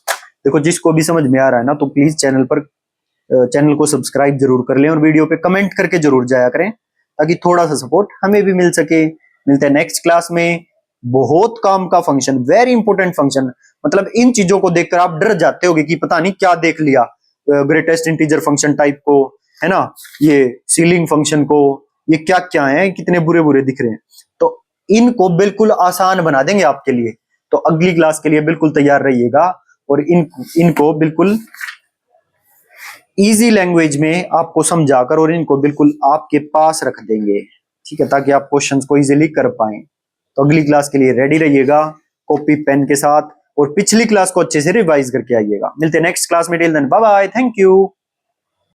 देखो जिसको भी समझ में आ रहा है ना, तो प्लीज चैनल को सब्सक्राइब जरूर कर लें, और वीडियो पे कमेंट करके जरूर जाया करें, ताकि थोड़ा सा सपोर्ट हमें भी मिल सके। मिलते हैं नेक्स्ट क्लास में। बहुत काम का फंक्शन, वेरी इंपॉर्टेंट फंक्शन, मतलब इन चीजों को देखकर आप डर जाते होगे कि पता नहीं क्या देख लिया, ग्रेटेस्ट इंटीजर फंक्शन टाइप को, है ना, ये सीलिंग फंक्शन को, ये क्या क्या है, कितने बुरे बुरे दिख रहे हैं। तो इनको बिल्कुल आसान बना देंगे आपके लिए, तो अगली क्लास के लिए बिल्कुल तैयार रहिएगा, और इनको बिल्कुल इजी लैंग्वेज में आपको समझाकर और इनको बिल्कुल आपके पास रख देंगे। ठीक है, ताकि आप क्वेश्चंस को इजीली कर पाएं। तो अगली क्लास के लिए रेडी रहिएगा कॉपी पेन के साथ, और पिछली क्लास को अच्छे से रिवाइज करके आइएगा। मिलते हैं नेक्स्ट क्लास में, till then bye bye, thank you.